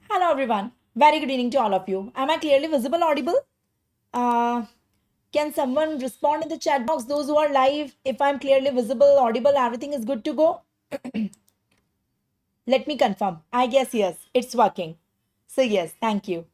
Hello, everyone. Very good evening to all of you. Am I clearly visible, audible? Uh, can someone respond in the chat box? Those who are live, if I'm clearly visible, audible, everything is good to go. Let me confirm. I guess yes, it's working. So, yes, thank you.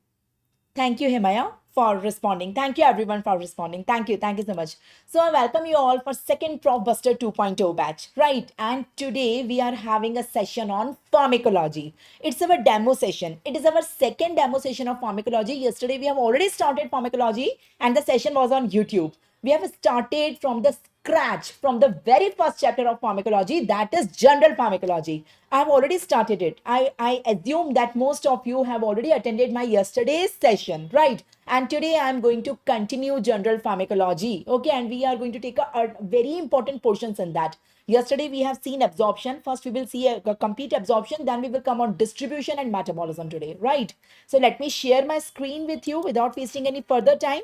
Thank you, Himaya, for responding. Thank you, everyone, for responding. Thank you. Thank you so much. So, I welcome you all for second Prof Buster 2.0 batch. Right. And today we are having a session on pharmacology. It's our demo session. It is our second demo session of pharmacology. Yesterday, we have already started pharmacology, and the session was on YouTube. We have started from the scratch from the very first chapter of pharmacology, that is general pharmacology. I have already started it. I assume that most of you have already attended my yesterday's session, right? And today I am going to continue general pharmacology. Okay, and we are going to take a very important portions in that. Yesterday we have seen absorption. First we will see a complete absorption, then we will come on distribution and metabolism today, right? So let me share my screen with you without wasting any further time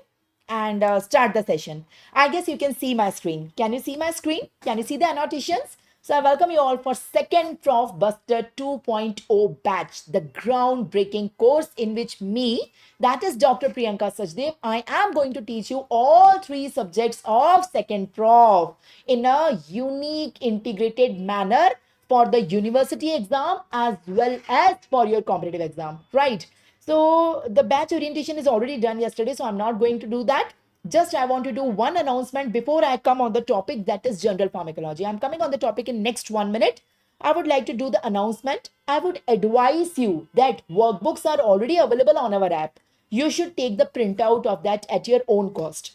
and start the session. I guess you can see my screen. Can you see my screen? Can you see the annotations? So I welcome you all for second Prof Buster 2.0 batch, the groundbreaking course in which me, that is Dr. Priyanka Sachdev, I am going to teach you all three subjects of second Prof in a unique integrated manner for the university exam as well as for your competitive exam, right? So the batch orientation is already done yesterday, so I'm not going to do that. Just I want to do one announcement before I come on the topic, that is general pharmacology. I'm coming on the topic in next 1 minute. I would like to do the announcement. I would advise you that workbooks are already available on our app. You should take the printout of that at your own cost.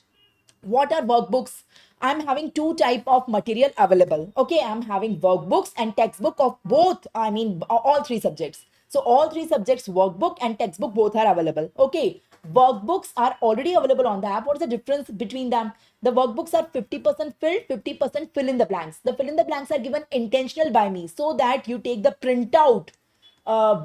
What are workbooks? I'm having two type of material available. Okay, I'm having workbooks and textbook of both, I mean all three subjects. So all three subjects, workbook and textbook, both are available. Okay, workbooks are already available on the app. What's the difference between them? The workbooks are 50% filled, 50% fill in the blanks. The fill in the blanks are given intentional by me so that you take the printout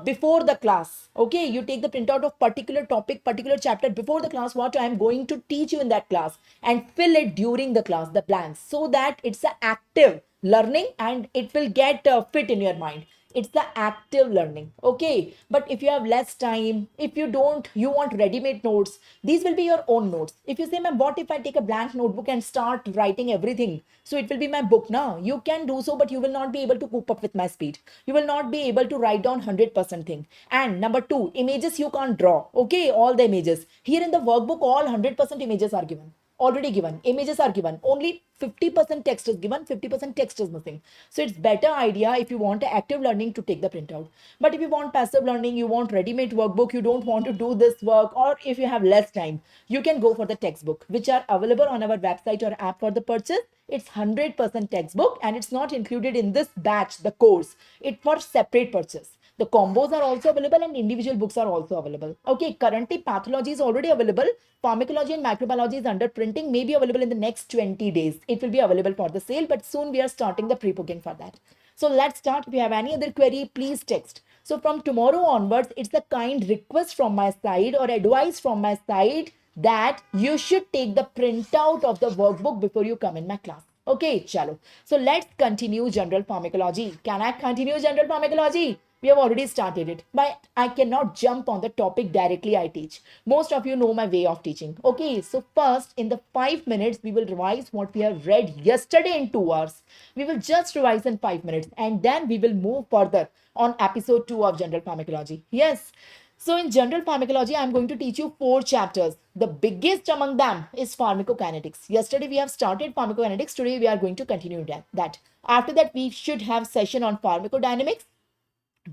before the class. Okay, you take the printout of particular topic, particular chapter before the class, what I am going to teach you in that class, and fill it during the class, the blanks, so that it's an active learning and it will get fit in your mind. It's the active learning. Okay. But if you have less time, if you want ready-made notes, these will be your own notes. If you say, ma'am, what if I take a blank notebook and start writing everything? So it will be my book now. You can do so, but you will not be able to cope up with my speed. You will not be able to write down 100% thing. And number two, images you can't draw. Okay. All the images. Here in the workbook, all 100% images are given, already given, images are given, only 50% text is given, 50% text is missing. So it's better idea if you want active learning to take the printout. But if you want passive learning, you want ready-made workbook, you don't want to do this work, or if you have less time, you can go for the textbook, which are available on our website or app for the purchase. It's 100% textbook and it's not included in this batch, the course. It for separate purchase. The combos are also available and individual books are also available. Okay, currently pathology is already available. Pharmacology and microbiology is under printing, may be available in the next 20 days. It will be available for the sale, but soon we are starting the pre-booking for that. So let's start. If you have any other query, please text. So from tomorrow onwards, it's a kind request from my side or advice from my side that you should take the printout of the workbook before you come in my class. Okay, chalo. So let's continue general pharmacology. Can I continue general pharmacology? We have already started it, but I cannot jump on the topic directly I teach. Most of you know my way of teaching. Okay, so first in the 5 minutes, we will revise what we have read yesterday in 2 hours. We will just revise in 5 minutes and then we will move further on episode 2 of general pharmacology. Yes. So in general pharmacology, I'm going to teach you 4 chapters. The biggest among them is pharmacokinetics. Yesterday we have started pharmacokinetics. Today we are going to continue that. After that, we should have session on pharmacodynamics,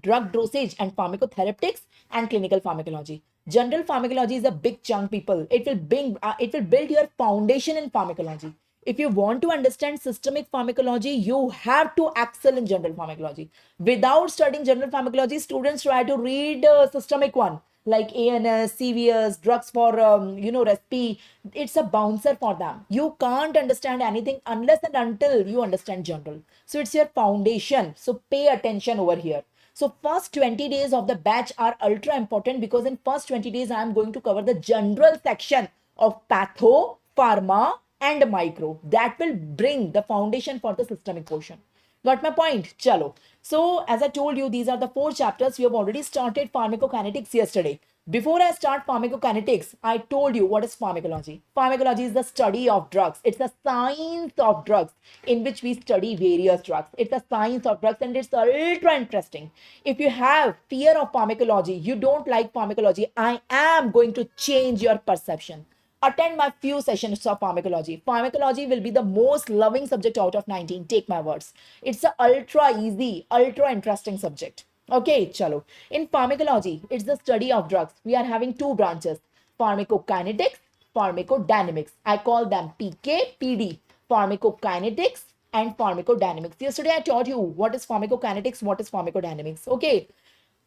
drug dosage and pharmacotherapeutics, and clinical pharmacology. General pharmacology is a big chunk, people. It will build your foundation in pharmacology. If you want to understand systemic pharmacology, you have to excel in general pharmacology. Without studying general pharmacology, students try to read systemic one like ANS, CVS, drugs for respi. It's a bouncer for them. You can't understand anything unless and until you understand general. So it's your foundation. So pay attention over here. So first 20 days of the batch are ultra important because in first 20 days, I am going to cover the general section of patho, pharma and micro. That will bring the foundation for the systemic portion. Got my point? Chalo. So as I told you, these are the 4 chapters. We have already started pharmacokinetics yesterday. Before I start pharmacokinetics, I told you what is pharmacology. Pharmacology is the study of drugs. It's the science of drugs in which we study various drugs. It's the science of drugs and it's ultra interesting. If you have fear of pharmacology, you don't like pharmacology, I am going to change your perception. Attend my few sessions of pharmacology. Pharmacology will be the most loving subject out of 19. Take my words. It's a ultra easy, ultra interesting subject. Okay, chalo. In pharmacology, it's the study of drugs. We are having 2 branches, pharmacokinetics, pharmacodynamics. I call them PK, PD, pharmacokinetics and pharmacodynamics. Yesterday, I taught you what is pharmacokinetics, what is pharmacodynamics. Okay.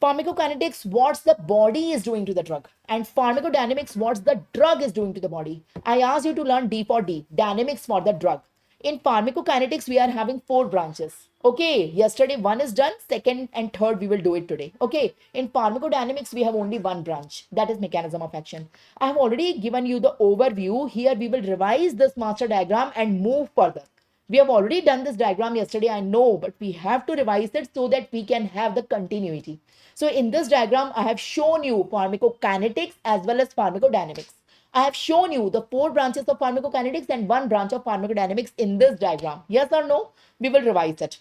Pharmacokinetics, what's the body is doing to the drug, and pharmacodynamics, what's the drug is doing to the body. I asked you to learn D for D, dynamics for the drug. In pharmacokinetics, we are having 4 branches. Okay, yesterday one is done, second and third we will do it today. Okay, in pharmacodynamics, we have only one branch, that is mechanism of action. I have already given you the overview. Here we will revise this master diagram and move further. We have already done this diagram yesterday, I know, but we have to revise it so that we can have the continuity. So in this diagram, I have shown you pharmacokinetics as well as pharmacodynamics. I have shown you the 4 branches of pharmacokinetics and 1 branch of pharmacodynamics in this diagram. Yes or no? We will revise it.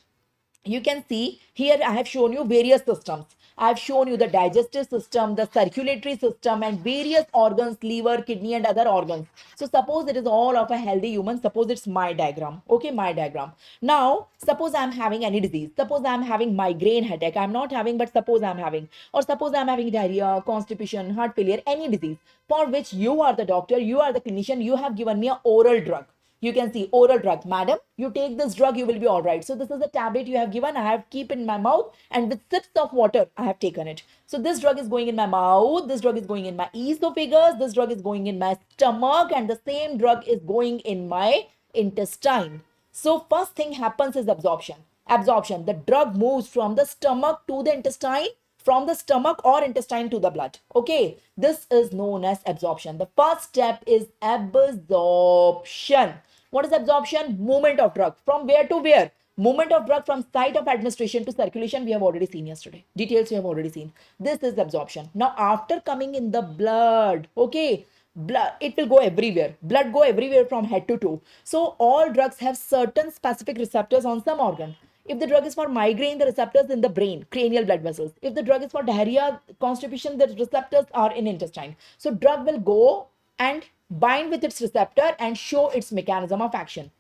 You can see here I have shown you various systems. I have shown you the digestive system, the circulatory system, and various organs, liver, kidney, and other organs. So suppose it is all of a healthy human. Suppose it's my diagram. Okay, my diagram. Now, suppose I'm having any disease. Suppose I'm having migraine headache. I'm not having, but suppose I'm having. Or suppose I'm having diarrhea, constipation, heart failure, any disease for which you are the doctor, you are the clinician, you have given me an oral drug. You can see oral drug. Madam, you take this drug, you will be all right. So this is the tablet you have given. I have keep in my mouth and with sips of water, I have taken it. So this drug is going in my mouth. This drug is going in my esophagus. This drug is going in my stomach. And the same drug is going in my intestine. So first thing happens is absorption. Absorption. The drug moves from the stomach to the intestine, from the stomach or intestine to the blood. Okay, this is known as absorption. The first step is absorption. What is absorption? Movement of drug. From where to where? Movement of drug from site of administration to circulation, we have already seen yesterday. Details we have already seen. This is absorption. Now, after coming in the blood, okay, blood, it will go everywhere. Blood go everywhere from head to toe. So all drugs have certain specific receptors on some organ. If the drug is for migraine, the receptors in the brain, cranial blood vessels. If the drug is for diarrhea, constipation, the receptors are in intestine. So drug will go and bind with its receptor and show its mechanism of action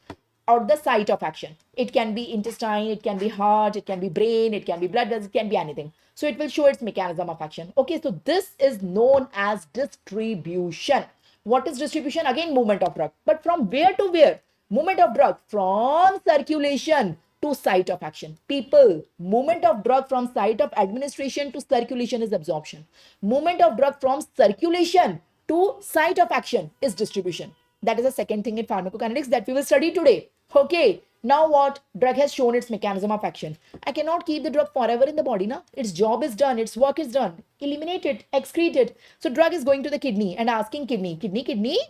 or the site of action. It can be intestine, it can be heart, it can be brain, it can be blood vessels, it can be anything. So it will show its mechanism of action. Okay, so this is known as distribution. What is distribution? Again, movement of drug. But from where to where? Movement of drug from circulation to site of action. People, movement of drug from site of administration to circulation is absorption. Movement of drug from circulation to site of action is distribution. That is the second thing in pharmacokinetics that we will study today. Okay, now what? Drug has shown its mechanism of action. I cannot keep the drug forever in the body, na? Its job is done, its work is done. Eliminate it, excrete it. So drug is going to the kidney and asking kidney,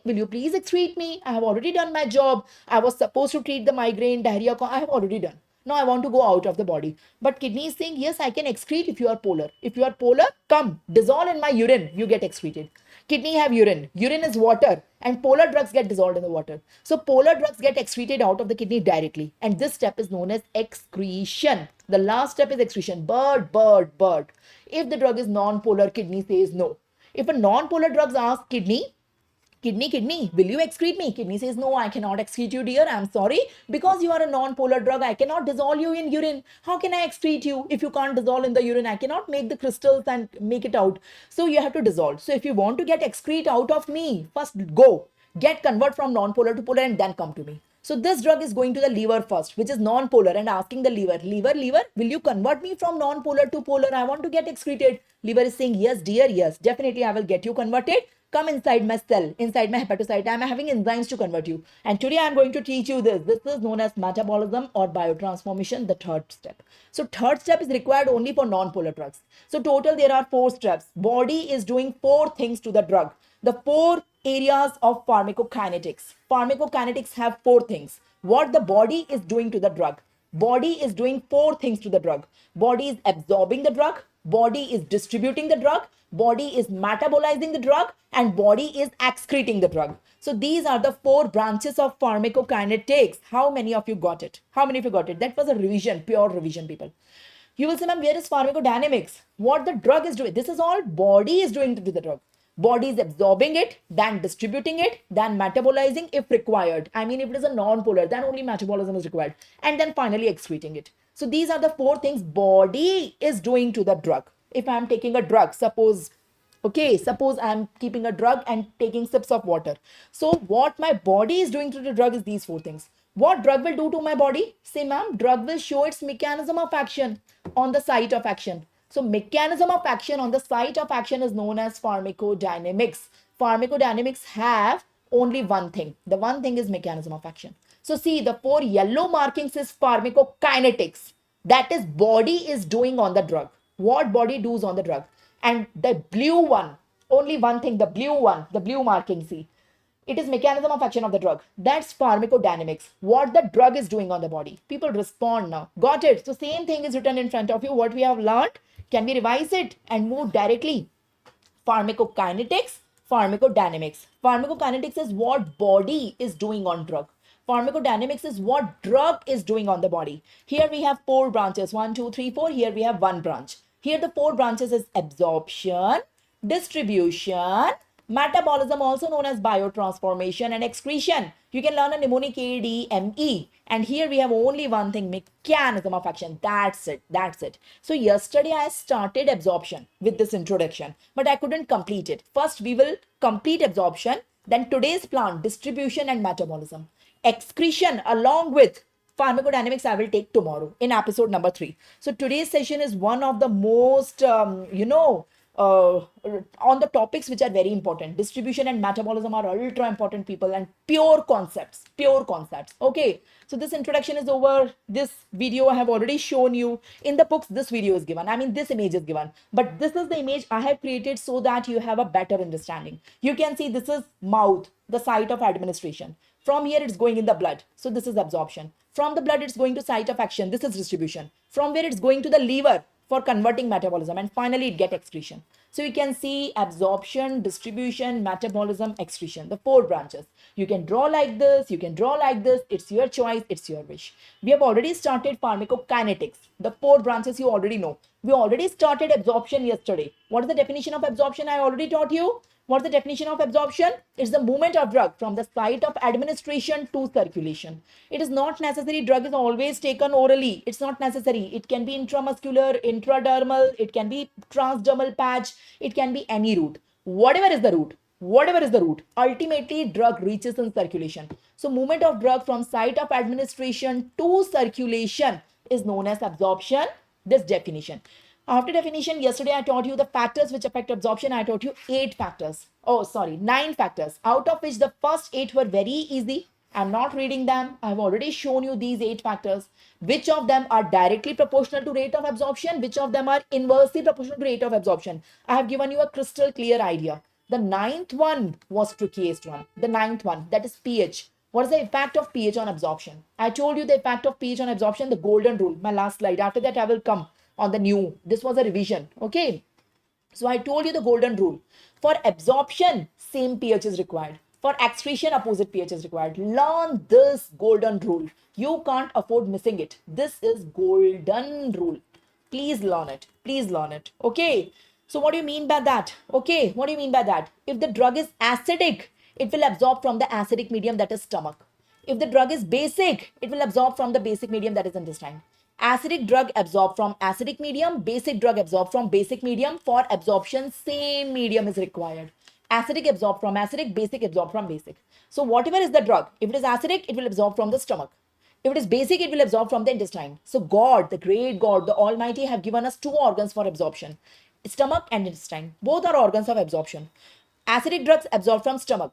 will you please excrete me? I have already done my job. I was supposed to treat the migraine, diarrhea, I have already done. Now I want to go out of the body. But kidney is saying, yes, I can excrete if you are polar. If you are polar, come, dissolve in my urine, you get excreted. Kidney have urine. Urine is water and polar drugs get dissolved in the water. So polar drugs get excreted out of the kidney directly. And this step is known as excretion. The last step is excretion. Bird. If the drug is non-polar, kidney says no. If a non-polar drug asks kidney, will you excrete me? Kidney says, no, I cannot excrete you, dear. I'm sorry. Because you are a non-polar drug, I cannot dissolve you in urine. How can I excrete you if you can't dissolve in the urine? I cannot make the crystals and make it out. So you have to dissolve. So if you want to get excrete out of me, first go. Get convert from non-polar to polar and then come to me. So this drug is going to the liver first, which is non-polar, and asking the liver, will you convert me from non-polar to polar? I want to get excreted. Liver is saying, yes, dear, yes, definitely I will get you converted. Come inside my cell, inside my hepatocyte. I'm having enzymes to convert you. And today I'm going to teach you this. This is known as metabolism or biotransformation, the third step. So third step is required only for non-polar drugs. So total there are 4 steps. Body is doing 4 things to the drug. The 4 areas of pharmacokinetics. Pharmacokinetics have 4 things. What the body is doing to the drug. Body is doing 4 things to the drug. Body is absorbing the drug. Body is distributing the drug. Body is metabolizing the drug, and body is excreting the drug. So these are the 4 branches of pharmacokinetics. How many of you got it? How many of you got it? That was a revision, pure revision, people. You will say, ma'am, where is pharmacodynamics? What the drug is doing? This is all body is doing to the drug. Body is absorbing it, then distributing it, then metabolizing if required. I mean, if it is a non-polar, then only metabolism is required. And then finally excreting it. So these are the 4 things body is doing to the drug. If I'm taking a drug, suppose I'm keeping a drug and taking sips of water. So what my body is doing to the drug is these 4 things. What drug will do to my body? Say, ma'am, drug will show its mechanism of action on the site of action. So mechanism of action on the site of action is known as pharmacodynamics. Pharmacodynamics have only one thing. The one thing is mechanism of action. So see, the 4 yellow markings is pharmacokinetics. That is body is doing on the drug. What body does on the drug. And the blue one, only one thing, the blue marking, see. It is mechanism of action of the drug. That's pharmacodynamics. What the drug is doing on the body. People respond now. Got it? So same thing is written in front of you. What we have learned, can we revise it and move directly? Pharmacokinetics, pharmacodynamics. Pharmacokinetics is what body is doing on drug. Pharmacodynamics is what drug is doing on the body. Here we have 4 branches. 1, 2, 3, 4. Here we have 1 branch. Here the 4 branches is absorption, distribution, metabolism, also known as biotransformation, and excretion. You can learn a mnemonic ADME. And here we have only one thing, mechanism of action. That's it. So yesterday I started absorption with this introduction, but I couldn't complete it. First we will complete absorption. Then today's plan, distribution and metabolism. Excretion along with pharmacodynamics I will take tomorrow in episode number 3. So today's session is one of the most, on the topics which are very important. Distribution and metabolism are ultra important, people, and pure concepts. Okay, so this introduction is over. This video I have already shown you. In the books, this video is given. I mean, this image is given. But this is the image I have created so that you have a better understanding. You can see this is mouth, the site of administration. From here, it's going in the blood. So this is absorption. From the blood, it's going to site of action. This is distribution. From where it's going to the liver for converting metabolism. And finally, it get excretion. So you can see absorption, distribution, metabolism, excretion, the 4 branches. You can draw like this, you can draw like this. It's your choice, it's your wish. We have already started pharmacokinetics. The 4 branches you already know. We already started absorption yesterday. What is the definition of absorption? I already taught you. What's the definition of absorption? It's the movement of drug from the site of administration to circulation. It is not necessary drug is always taken orally. It's not necessary. It can be intramuscular, intradermal, it can be transdermal patch, it can be any route. Whatever is the route, ultimately drug reaches in circulation. So movement of drug from site of administration to circulation is known as absorption. This definition. After definition, yesterday I taught you the factors which affect absorption. I taught you 8 factors. Oh, sorry, 9 factors, out of which the first 8 were very easy. I'm not reading them. I've already shown you these 8 factors. Which of them are directly proportional to rate of absorption? Which of them are inversely proportional to rate of absorption? I have given you a crystal clear idea. The 9th one was trickiest one. The 9th one, that is pH. What is the effect of pH on absorption? I told you the effect of pH on absorption, the golden rule. My last slide. After that, I will come on the new. This was a revision. Okay. So I told you the golden rule. For absorption, same pH is required. For excretion, opposite pH is required. Learn this golden rule. You can't afford missing it. This is golden rule. Please learn it. Please learn it. Okay. So what do you mean by that? Okay. What do you mean by that? If the drug is acidic, it will absorb from the acidic medium, that is stomach. If the drug is basic, it will absorb from the basic medium, that is intestine. Acidic drug absorb from acidic medium, basic drug absorb from basic medium. For absorption, same medium is required. Acidic absorb from acidic, basic absorb from basic. So whatever is the drug, if it is acidic, it will absorb from the stomach. If it is basic, it will absorb from the intestine. So God, the great God, the Almighty have given us 2 organs for absorption. Stomach and intestine. Both are organs of absorption. Acidic drugs absorb from stomach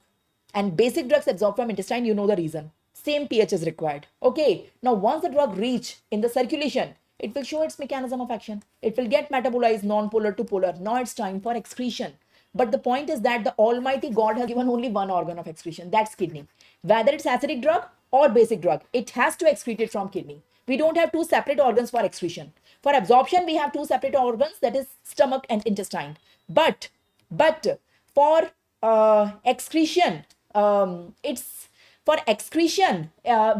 and basic drugs absorb from intestine. You know the reason. Same pH is required. Okay. Now, once the drug reach in the circulation, it will show its mechanism of action. It will get metabolized non-polar to polar. Now it's time for excretion. But the point is that the Almighty God has given only one organ of excretion. That's kidney. Whether it's acidic drug or basic drug, it has to excrete it from kidney. We don't have 2 separate organs for excretion. For absorption, we have 2 separate organs, that is stomach and intestine. But for excretion,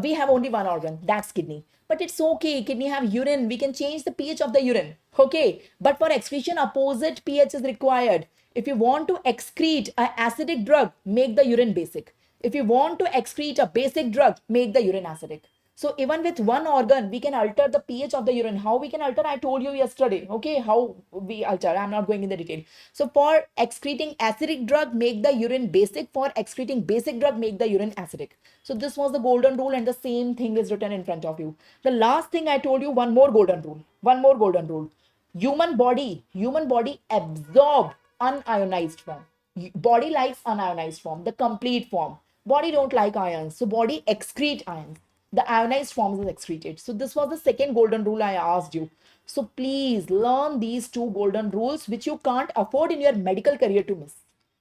we have only one organ, that's kidney. But it's okay, kidney have urine, we can change the pH of the urine. Okay, but for excretion, opposite pH is required. If you want to excrete an acidic drug, make the urine basic. If you want to excrete a basic drug, make the urine acidic. So even with one organ, we can alter the pH of the urine. How we can alter? I told you yesterday. Okay, how we alter. I'm not going in the detail. So for excreting acidic drug, make the urine basic. For excreting basic drug, make the urine acidic. So this was the golden rule, and the same thing is written in front of you. The last thing I told you, one more golden rule. One more golden rule. Human body absorb unionized form. Body likes unionized form, the complete form. Body don't like ions, so body excrete ions. The ionized forms is excreted. So this was the second golden rule I asked you. So please learn these 2 golden rules which you can't afford in your medical career to miss.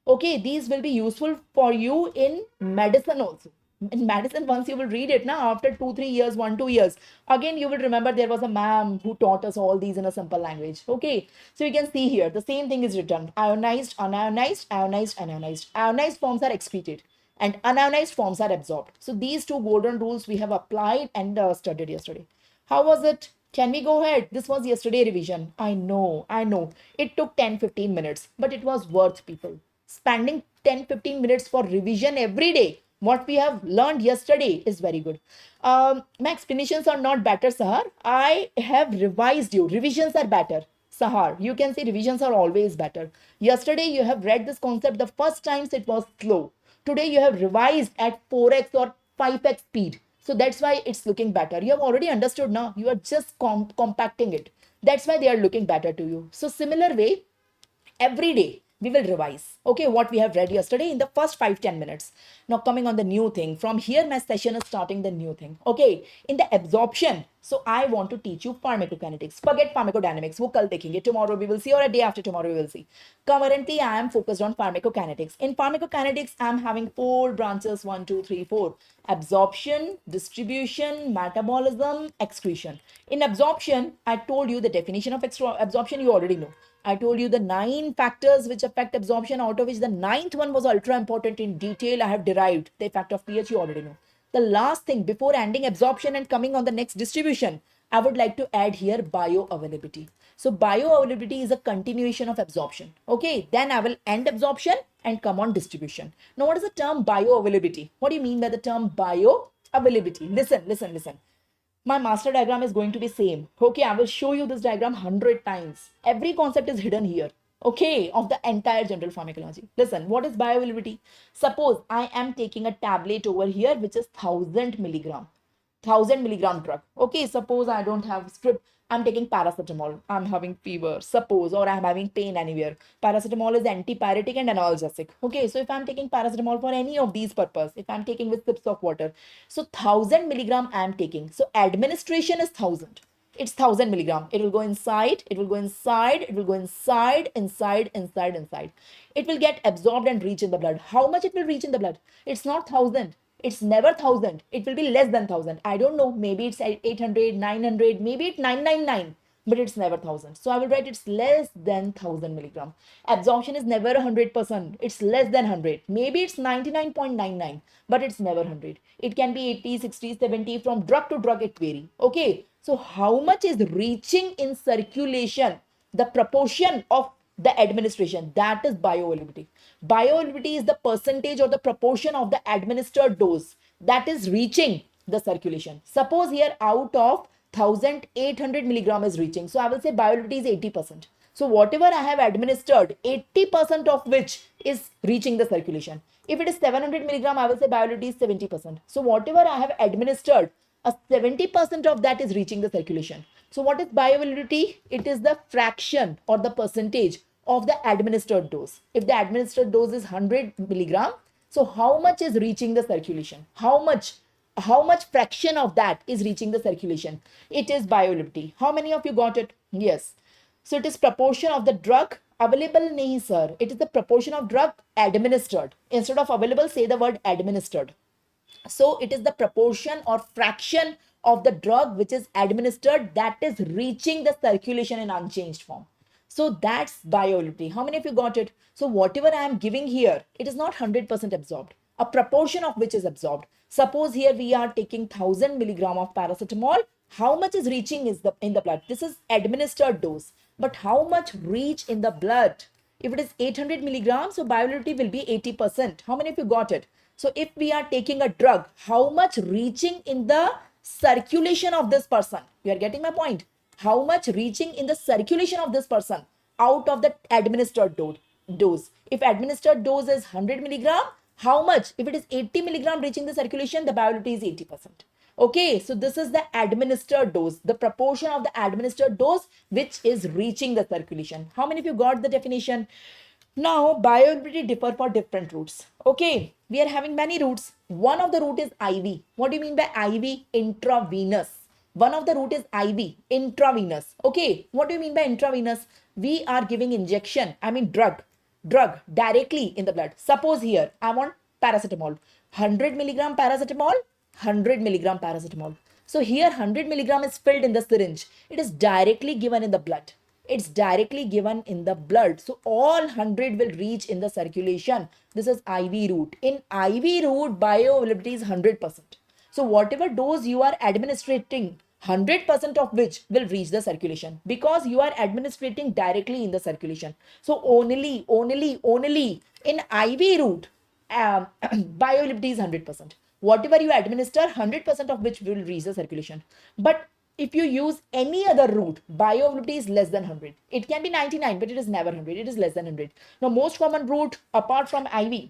Okay, these will be useful for you in medicine also. In medicine, once you will read it now, after 2-3 years, 1-2 years, again you will remember there was a ma'am who taught us all these in a simple language. Okay, so you can see here the same thing is written: ionized, unionized, ionized, unionized. Ionized forms are excreted and unionized forms are absorbed. So these 2 golden rules we have applied and studied yesterday. How was it? Can we go ahead? This was yesterday revision. I know. It took 10-15 minutes, but it was worth, people. Spending 10-15 minutes for revision every day. What we have learned yesterday is very good. My explanations are not better, Sahar. I have revised you. Revisions are better. Sahar, you can see revisions are always better. Yesterday you have read this concept. The first times it was slow. Today you have revised at 4x or 5x speed. So that's why it's looking better. You have already understood now. You are just compacting it. That's why they are looking better to you. So similar way, every day, We will revise, okay, what we have read yesterday in the first 5-10 minutes. Now coming on the new thing. From here, my session is starting the new thing. Okay, in the absorption. So I want to teach you pharmacokinetics. Forget pharmacodynamics. वो कल देखेंगे. Tomorrow we will see, or a day after tomorrow we will see. Currently, I am focused on pharmacokinetics. In pharmacokinetics, I am having 4 branches: 1, 2, 3, 4. Absorption, distribution, metabolism, excretion. In absorption, I told you the definition of absorption. You already know. I told you the 9 factors which affect absorption, out of which the ninth one was ultra important in detail. I have derived the effect of pH. You already know. The last thing before ending absorption and coming on the next distribution, I would like to add here bioavailability. So bioavailability is a continuation of absorption. Okay, then I will end absorption and come on distribution. Now, what is the term bioavailability? What do you mean by the term bioavailability? Listen, listen, listen. My master diagram is going to be same. Okay, I will show you this diagram 100 times. Every concept is hidden here. Okay, of the entire general pharmacology. Listen, what is bioavailability? Suppose I am taking a tablet over here, which is 1000 milligram. 1000 milligram drug. Okay, suppose I don't have script. I'm taking paracetamol. I'm having fever. Suppose, or I'm having pain anywhere. Paracetamol is antipyretic and analgesic. Okay, so if I'm taking paracetamol for any of these purpose, if I'm taking with sips of water, so 1000 milligram I'm taking. So administration is 1000. It's 1000 milligram. It will go inside. It will go inside. It will go inside, inside, inside, inside. It will get absorbed and reach in the blood. How much it will reach in the blood? It's not 1000. It's never 1000. It will be less than 1000. I don't know. Maybe it's 800, 900, maybe it's 999, but it's never 1000. So I will write it's less than 1000 milligram. Absorption is never 100%. It's less than 100. Maybe it's 99.99, but it's never 100. It can be 80, 60, 70. From drug to drug, it vary. Okay. So how much is reaching in circulation? The proportion of the administration, that is bioavailability. Bioavailability is the percentage or the proportion of the administered dose that is reaching the circulation. Suppose here out of 1800 milligram is reaching, so I will say bioavailability is 80%. So whatever I have administered, 80% of which is reaching the circulation. If it is 700 milligram, I will say bioavailability is 70%. So whatever I have administered, a 70% of that is reaching the circulation. So what is bioavailability? It is the fraction or the percentage of the administered dose. If the administered dose is 100 milligram, so how much is reaching the circulation? How much fraction of that is reaching the circulation? It is bioavailability. How many of you got it? Yes. So it is proportion of the drug available. Nahi sir, it is the proportion of drug administered. Instead of available, say the word administered. So it is the proportion or fraction of the drug which is administered that is reaching the circulation in unchanged form. So that's bioavailability. How many of you got it? So whatever I am giving here, it is not 100% absorbed. A proportion of which is absorbed. Suppose here we are taking 1000 milligram of paracetamol. How much is reaching in the blood? This is administered dose. But how much reach in the blood? If it is 800 milligrams, so bioavailability will be 80%. How many of you got it? So if we are taking a drug, how much reaching in the circulation of this person? You are getting my point. How much reaching in the circulation of this person out of the administered dose? If administered dose is 100 milligram, how much? If it is 80 milligram reaching the circulation, the bioavailability is 80%. Okay, so this is the administered dose, the proportion of the administered dose which is reaching the circulation. How many of you got the definition? Now, bioavailability differ for different routes. Okay, we are having many routes. One of the route is IV. What do you mean by IV? Intravenous. One of the route is IV, intravenous. Okay, what do you mean by intravenous? We are giving injection, drug directly in the blood. Suppose here, I want paracetamol. 100 milligram paracetamol, 100 milligram paracetamol. So here 100 milligram is filled in the syringe. It is directly given in the blood. It's directly given in the blood. So all 100 will reach in the circulation. This is IV route. In IV route, bioavailability is 100%. So whatever dose you are administrating, 100% of which will reach the circulation because you are administrating directly in the circulation. So only in IV route, bioavailability is 100%. Whatever you administer, 100% of which will reach the circulation. But if you use any other route, bioavailability is less than 100. It can be 99, but it is never 100. It is less than 100. Now, most common route apart from IV,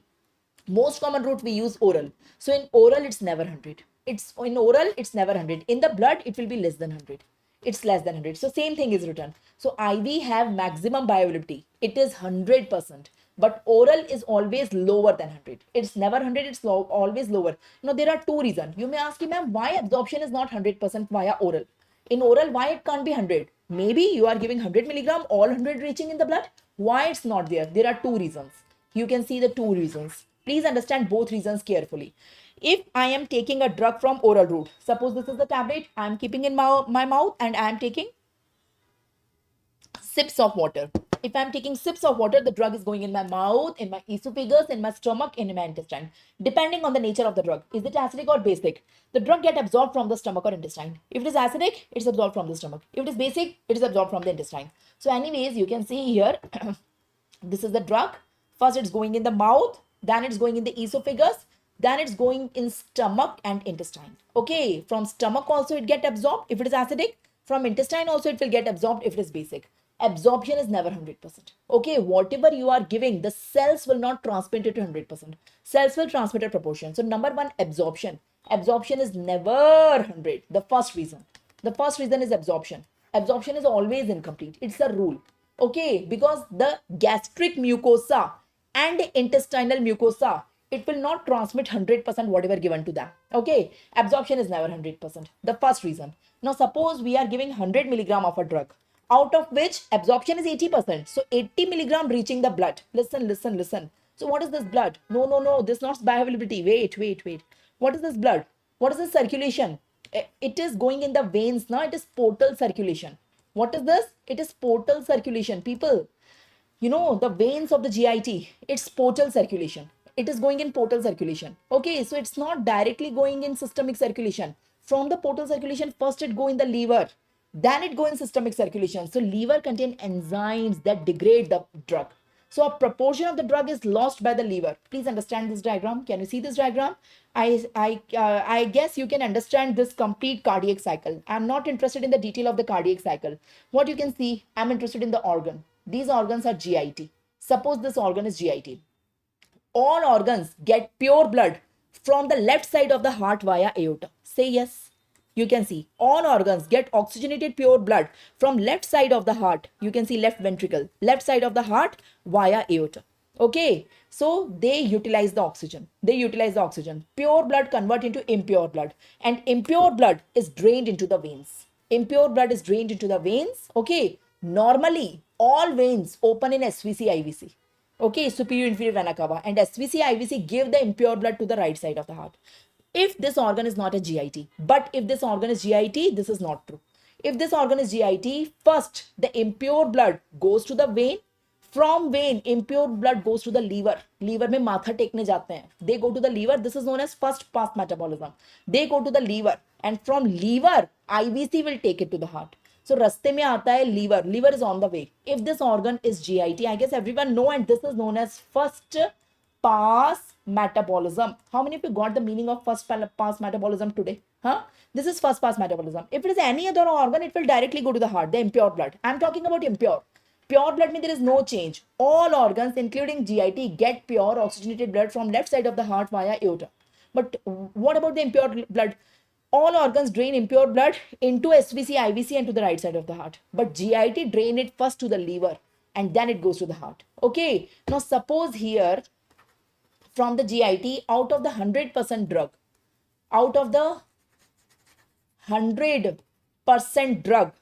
most common route we use oral. So in oral, it's never 100. It's in oral, it's never 100. In the blood, it will be less than 100. it's less than 100. So same thing is written. So IV have maximum bioavailability. It is 100%. But oral is always lower than 100. It's never 100, it's always lower. There are two reasons. You may ask me, ma'am, why absorption is not 100% via oral? In oral, why it can't be 100? Maybe you are giving 100 milligram, all 100 reaching in the blood. Why it's not there? There are two reasons. You can see the two reasons. Please understand both reasons carefully. If I am taking a drug from oral route, suppose this is the tablet, I am keeping in my mouth and I am taking sips of water. If I'm taking sips of water, the drug is going in my mouth, in my esophagus, in my stomach, in my intestine. Depending on the nature of the drug. Is it acidic or basic? The drug get absorbed from the stomach or intestine. If it is acidic, it's absorbed from the stomach. If it is basic, it is absorbed from the intestine. So anyways, you can see here, this is the drug. First it's going in the mouth, then it's going in the esophagus, then it's going in stomach and intestine. Okay, from stomach also it get absorbed if it is acidic. From intestine also it will get absorbed if it is basic. Absorption is never 100%. Okay, whatever you are giving, the cells will not transmit it to 100%. Cells will transmit a proportion. So number one, absorption. Absorption is never 100. The first reason. The first reason is absorption. Absorption is always incomplete. It's a rule. Okay, because the gastric mucosa and intestinal mucosa, it will not transmit 100% whatever given to them. Okay, absorption is never 100%. The first reason. Now suppose we are giving 100 milligram of a drug, out of which absorption is 80%. So 80 milligram reaching the blood. Listen. So what is this blood? No. This is not bioavailability. Wait. What is this blood? What is this circulation? It is going in the veins now. It is portal circulation. What is this? It is portal circulation. People, the veins of the GIT, it's portal circulation. It is going in portal circulation. Okay, so it's not directly going in systemic circulation. From the portal circulation, first it go in the liver, then it go in systemic circulation. So liver contain enzymes that degrade the drug. So a proportion of the drug is lost by the liver. Please understand this diagram. Can you see this diagram? I guess you can understand this complete cardiac cycle. I'm not interested in the detail of the cardiac cycle. What you can see, I'm interested in the organ. These organs are GIT. Suppose this organ is GIT. All organs get pure blood from the left side of the heart via aorta. Say yes. You can see all organs get oxygenated pure blood from left side of the heart. You can see left ventricle, left side of the heart via aorta. Okay, so they utilize the oxygen. Pure blood convert into impure blood, and impure blood is drained into the veins. Okay, normally all veins open in SVC, IVC. Okay, superior inferior vena cava, and SVC, IVC give the impure blood to the right side of the heart. If this organ is not a GIT, but if this organ is GIT, this is not true. If this organ is GIT, first the impure blood goes to the vein. From vein, impure blood goes to the liver. Liver में माथा टेकने जाते हैं. They go to the liver. This is known as first pass metabolism. They go to the liver, and from liver, IVC will take it to the heart. So रास्ते में आता है liver. Liver is on the way. If this organ is GIT, I guess everyone know, and this is known as first pass metabolism. How many of you got the meaning of first pass metabolism today? This is first pass metabolism. If it is any other organ, it will directly go to the heart, the impure blood. I'm talking about impure. Pure blood means there is no change. All organs, including GIT, get pure oxygenated blood from left side of the heart via aorta. But what about the impure blood? All organs drain impure blood into SVC, IVC and to the right side of the heart. But GIT drain it first to the liver and then it goes to the heart. Okay. Now suppose here from the GIT, out of the 100% drug, out of the 100% drug,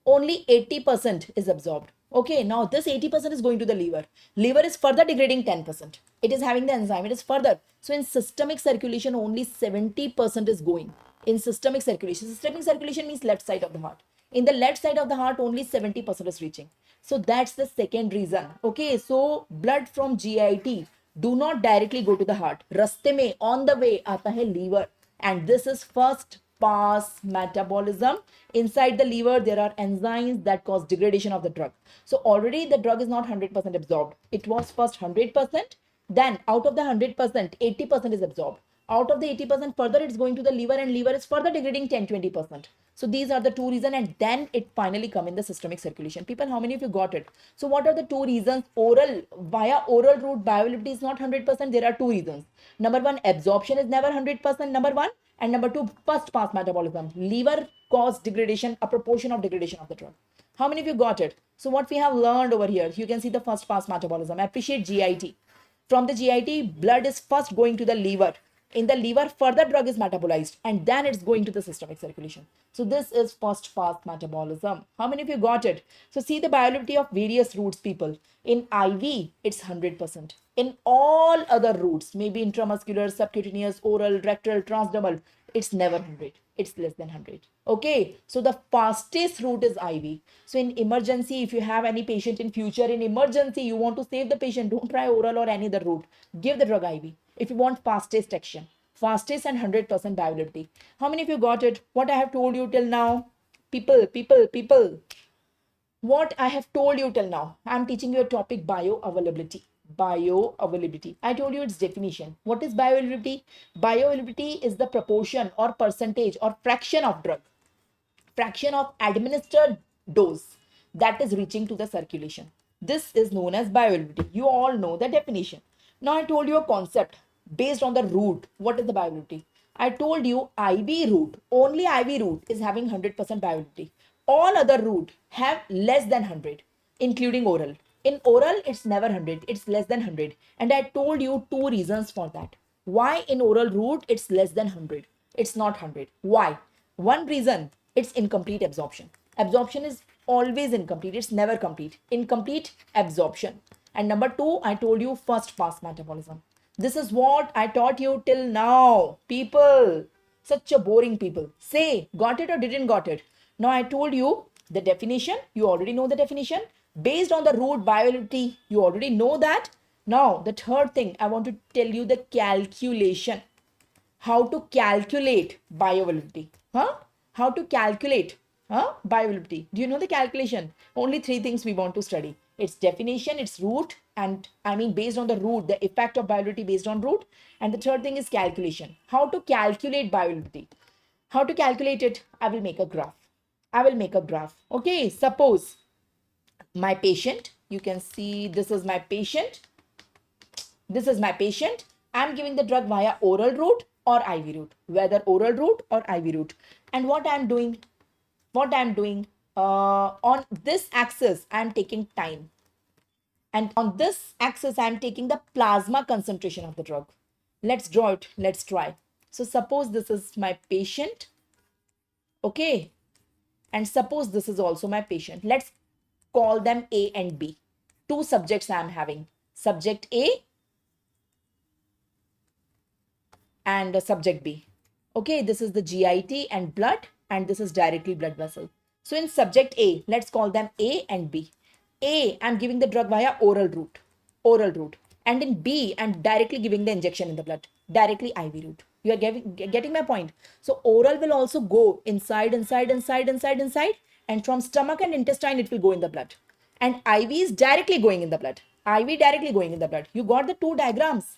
only 80% is absorbed. Okay, now this 80% is going to the liver. Liver is further degrading 10%. It is having the enzyme, it is further. So in systemic circulation, only 70% is going. In systemic circulation means left side of the heart. In the left side of the heart, only 70% is reaching. So that's the second reason. Okay, so blood from GIT do not directly go to the heart. Raste mein, on the way, aata hai liver. And this is first pass metabolism. Inside the liver, there are enzymes that cause degradation of the drug. So already the drug is not 100% absorbed. It was first 100%. Then out of the 100%, 80% is absorbed. Out of the 80%, further it's going to the liver, and liver is further degrading 10-20%. So these are the two reasons, and then it finally come in the systemic circulation. People, how many of you got it? So what are the two reasons? Oral, via oral route, bioavailability is not 100%. There are two reasons. Number one, absorption is never 100%, number one. And number two, first pass metabolism. Liver cause degradation, a proportion of degradation of the drug. How many of you got it? So what we have learned over here, you can see the first pass metabolism. Appreciate GIT. From the GIT, blood is first going to the liver. In the liver, further drug is metabolized and then it's going to the systemic circulation. So this is first pass metabolism. How many of you got it? So see the bioavailability of various routes, people. In IV, it's 100%. In all other routes, maybe intramuscular, subcutaneous, oral, rectal, transdermal, it's never 100. It's less than 100. Okay, so the fastest route is IV. So in emergency, if you have any patient in future, in emergency, you want to save the patient, don't try oral or any other route. Give the drug IV. If you want fastest action, fastest and 100% bioavailability. How many of you got it? What I have told you till now? People. What I have told you till now. I'm teaching you a topic, bioavailability. Bioavailability. I told you its definition. What is bioavailability? Bioavailability is the proportion or percentage or fraction of drug, fraction of administered dose that is reaching to the circulation. This is known as bioavailability. You all know the definition. Now I told you a concept based on the route. What is the bioavailability? I told you IV route, only IV route is having 100% bioavailability. All other route have less than 100, including oral. In oral, it's never 100, it's less than 100. And I told you two reasons for that. Why in oral route it's less than 100? It's not 100. Why? One reason, it's incomplete absorption. Absorption is always incomplete, it's never complete. Incomplete absorption. And number two, I told you first pass metabolism. This is what I taught you till now. People, such a boring people. Say, got it or didn't got it? Now I told you the definition. You already know the definition. Based on the route bioavailability, you already know that. Now, the third thing, I want to tell you the calculation. How to calculate bioavailability. Huh? How to calculate bioavailability. Do you know the calculation? Only three things we want to study. Its definition, its route, and I mean based on the route, the effect of bioavailability based on route. And the third thing is calculation. How to calculate bioavailability. How to calculate it? I will make a graph. I will make a graph. Okay, suppose my patient, you can see this is my patient. This is my patient. I'm giving the drug via oral route or IV route, whether oral route or IV route. And what I'm doing on this axis, I'm taking time. And on this axis, I'm taking the plasma concentration of the drug. Let's draw it. Let's try. So suppose this is my patient. Okay. And suppose this is also my patient. Let's call them A and B. Two subjects I'm having. Subject A and subject B. Okay, this is the GIT and blood, and this is directly blood vessel. So in subject A, let's call them A and B. A, I'm giving the drug via oral route. And in B, I'm directly giving the injection in the blood, directly IV route. You are getting my point. So oral will also go inside, and from stomach and intestine, it will go in the blood. And IV is directly going in the blood. IV directly going in the blood. You got the two diagrams.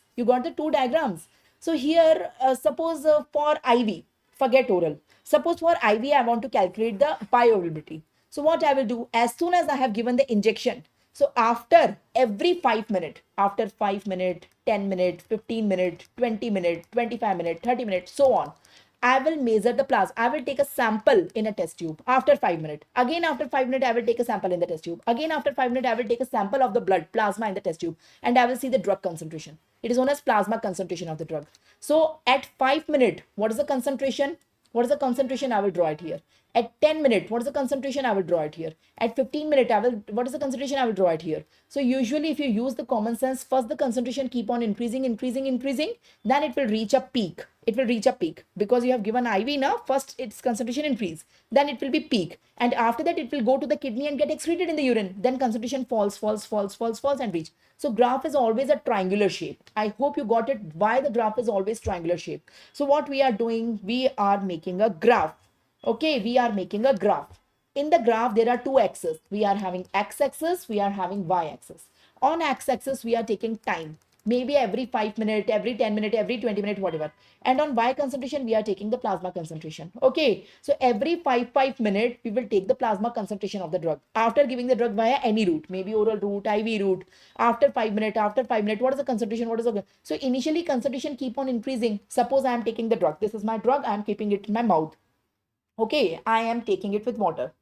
So here, suppose for IV, forget oral. Suppose for IV, I want to calculate the bioavailability. So what I will do, as soon as I have given the injection, so after every 5 minutes, after 5 minutes, 10 minutes, 15 minutes, 20 minutes, 25 minutes, 30 minutes, so on, I will measure the plasma. I will take a sample in a test tube after 5 minutes. Again, after 5 minutes, I will take a sample in the test tube. Again, after 5 minutes, I will take a sample of the blood plasma in the test tube, and I will see the drug concentration. It is known as plasma concentration of the drug. So at 5 minutes, what is the concentration? What is the concentration? I will draw it here. At 10 minutes, what is the concentration? I will draw it here. At 15 minutes, what is the concentration? I will draw it here. So usually if you use the common sense, first the concentration keep on increasing, then it will reach a peak. Because you have given IV now, first its concentration increase, then it will be peak. And after that, it will go to the kidney and get excreted in the urine. Then concentration falls and reach. So graph is always a triangular shape. I hope you got it why the graph is always triangular shape. So what we are doing, we are making a graph. Okay, we are making a graph. In the graph, there are two axes. We are having x-axis, we are having y-axis. On x-axis, we are taking time. maybe every 5 minutes, every 10 minutes, every 20 minutes, whatever. And on Y concentration, we are taking the plasma concentration. Okay, so every 5 minutes, we will take the plasma concentration of the drug after giving the drug via any route, maybe oral route, IV route. After 5 minutes, what is the concentration? What is the so initially concentration keep on increasing. Suppose I am taking the drug. This is my drug. I am keeping it in my mouth. Okay, I am taking it with water.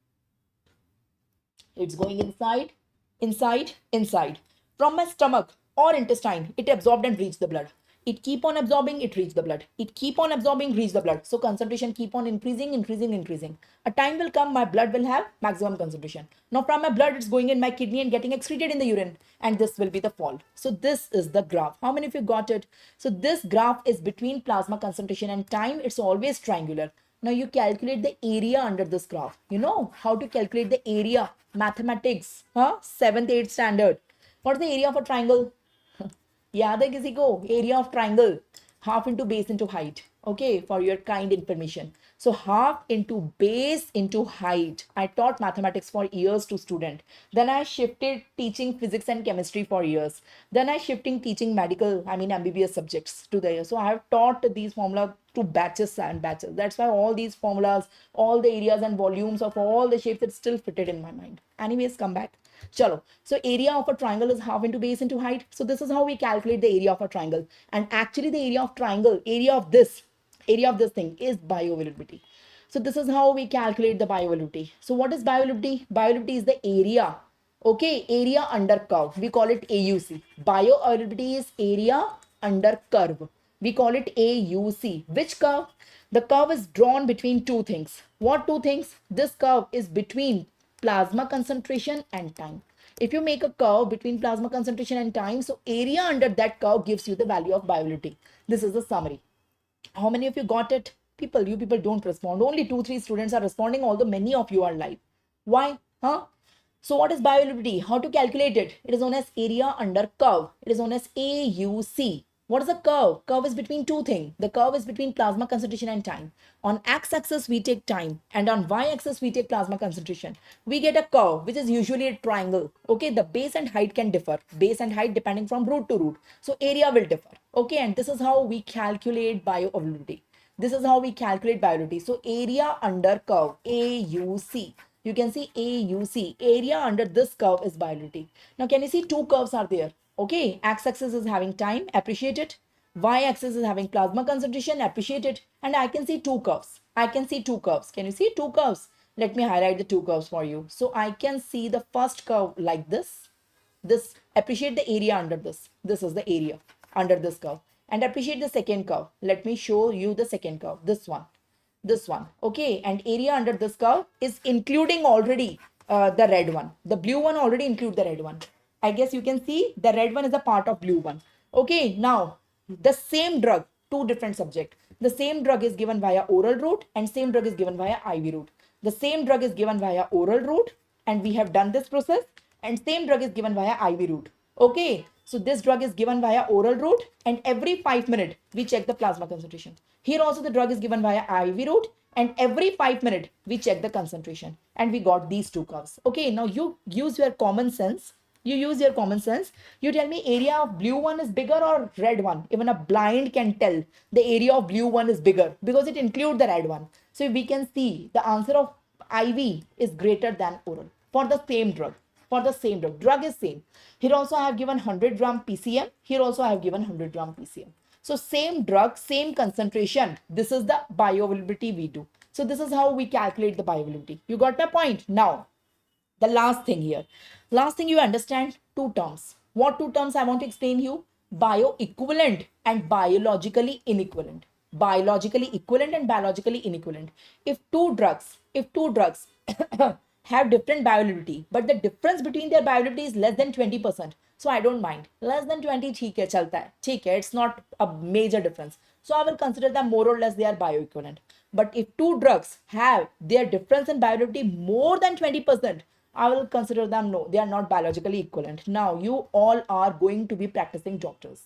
It's going inside, inside, inside. From my stomach or intestine, it absorbed and reached the blood. It keep on absorbing, it reach the blood. It keep on absorbing, reach the blood. So concentration keep on increasing, increasing, increasing. A time will come, my blood will have maximum concentration. Now from my blood, it's going in my kidney and getting excreted in the urine. And this will be the fall. So this is the graph. How many of you got it? So this graph is between plasma concentration and time. It's always triangular. Now you calculate the area under this graph. You know how to calculate the area. Mathematics, huh? 7th, 8th standard. What is the area of a triangle? याद है किसी को? Area of triangle. Half into base into height. Okay, for your kind information. So half into base into height. I taught mathematics for years to student. Then I shifted teaching physics and chemistry for years. Then I shifting teaching medical, I mean MBBS subjects to the year. So I have taught these formula to batches and batches. That's why all these formulas, all the areas and volumes of all the shapes, it's still fitted in my mind. Anyways, come back. Chalo. So area of a triangle is half into base into height. So this is how we calculate the area of a triangle. And actually the area of triangle, area of this thing is bioavailability. So this is how we calculate the bioavailability. So what is bioavailability? Bioavailability is the area. Okay, area under curve. We call it AUC. Bioavailability is area under curve. We call it AUC. Which curve? The curve is drawn between two things. What two things? This curve is between plasma concentration and time. If you make a curve between plasma concentration and time, so area under that curve gives you the value of bioavailability. This is the summary. How many of you got it? You people don't respond. Only 2-3 students are responding, although many of you are live. Why? Huh? So what is bioavailability? How to calculate it? It is known as area under curve. It is known as AUC. What is a curve? Curve is between two things. The curve is between plasma concentration and time. On x-axis, we take time. And on y-axis, we take plasma concentration. We get a curve, which is usually a triangle. Okay, the base and height can differ. Base and height depending from root to root. So area will differ. Okay, and this is how we calculate bioavailability. This is how we calculate bioavailability. So area under curve, AUC. You can see AUC. Area under this curve is bioavailability. Now, can you see two curves are there? Okay, x-axis is having time, appreciate it. Y-axis is having plasma concentration, appreciate it. And I can see two curves. I can see two curves. Can you see two curves? Let me highlight the two curves for you. So I can see the first curve like this. This, appreciate the area under this. This is the area under this curve. And appreciate the second curve. Let me show you the second curve. This one. Okay, and area under this curve is including already the red one. The blue one already include the red one. I guess you can see the red one is a part of blue one. Okay, now the same drug, two different subject. The same drug is given via oral route and same drug is given via IV route. The same drug is given via oral route and we have done this process, and same drug is given via IV route. Okay, so this drug is given via oral route and every 5 minutes we check the plasma concentration. Here also the drug is given via IV route and every 5 minutes we check the concentration, and we got these two curves. Okay, now you use your common sense. You tell me area of blue one is bigger or red one. Even a blind can tell the area of blue one is bigger because it includes the red one. So we can see the answer of IV is greater than oral for the same drug. Drug is same. Here also I have given 100 gram PCM. Here also I have given 100 gram PCM. So same drug, same concentration. This is the bioavailability we do. So this is how we calculate the bioavailability. You got my point? Now, the last thing here. Last thing, you understand two terms. What two terms I want to explain you? Bioequivalent and biologically inequivalent. Biologically equivalent and biologically inequivalent. If two drugs have different bioavailability, but the difference between their bioavailability is less than 20%. So I don't mind. Less than 20, theek hai, chalta hai. Theek hai, it's not a major difference. So I will consider them more or less they are bioequivalent. But if two drugs have their difference in bioavailability more than 20%, I will consider them no, they are not biologically equivalent. Now, you all are going to be practicing doctors.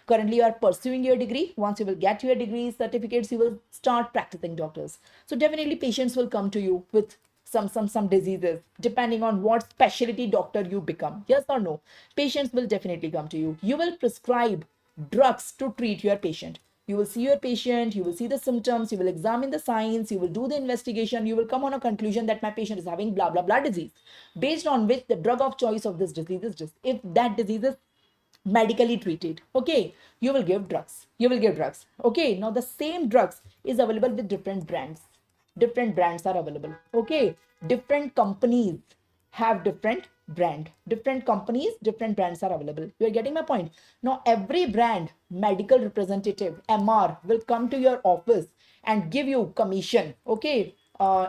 Currently, you are pursuing your degree. Once you will get your degree certificates, you will start practicing doctors. So definitely patients will come to you with some diseases, depending on what specialty doctor you become. Yes or no? Patients will definitely come to you. You will prescribe drugs to treat your patient. You will see your patient, you will see the symptoms, you will examine the signs, you will do the investigation, you will come on a conclusion that my patient is having blah blah blah disease, based on which the drug of choice of this disease is this. If that disease is medically treated, okay, you will give drugs, okay. Now the same drugs is available with different brands. Different brands are available, okay. Different companies have different brand. Different companies, different brands are available. You are getting my point? Now every brand medical representative, MR, will come to your office and give you commission, okay,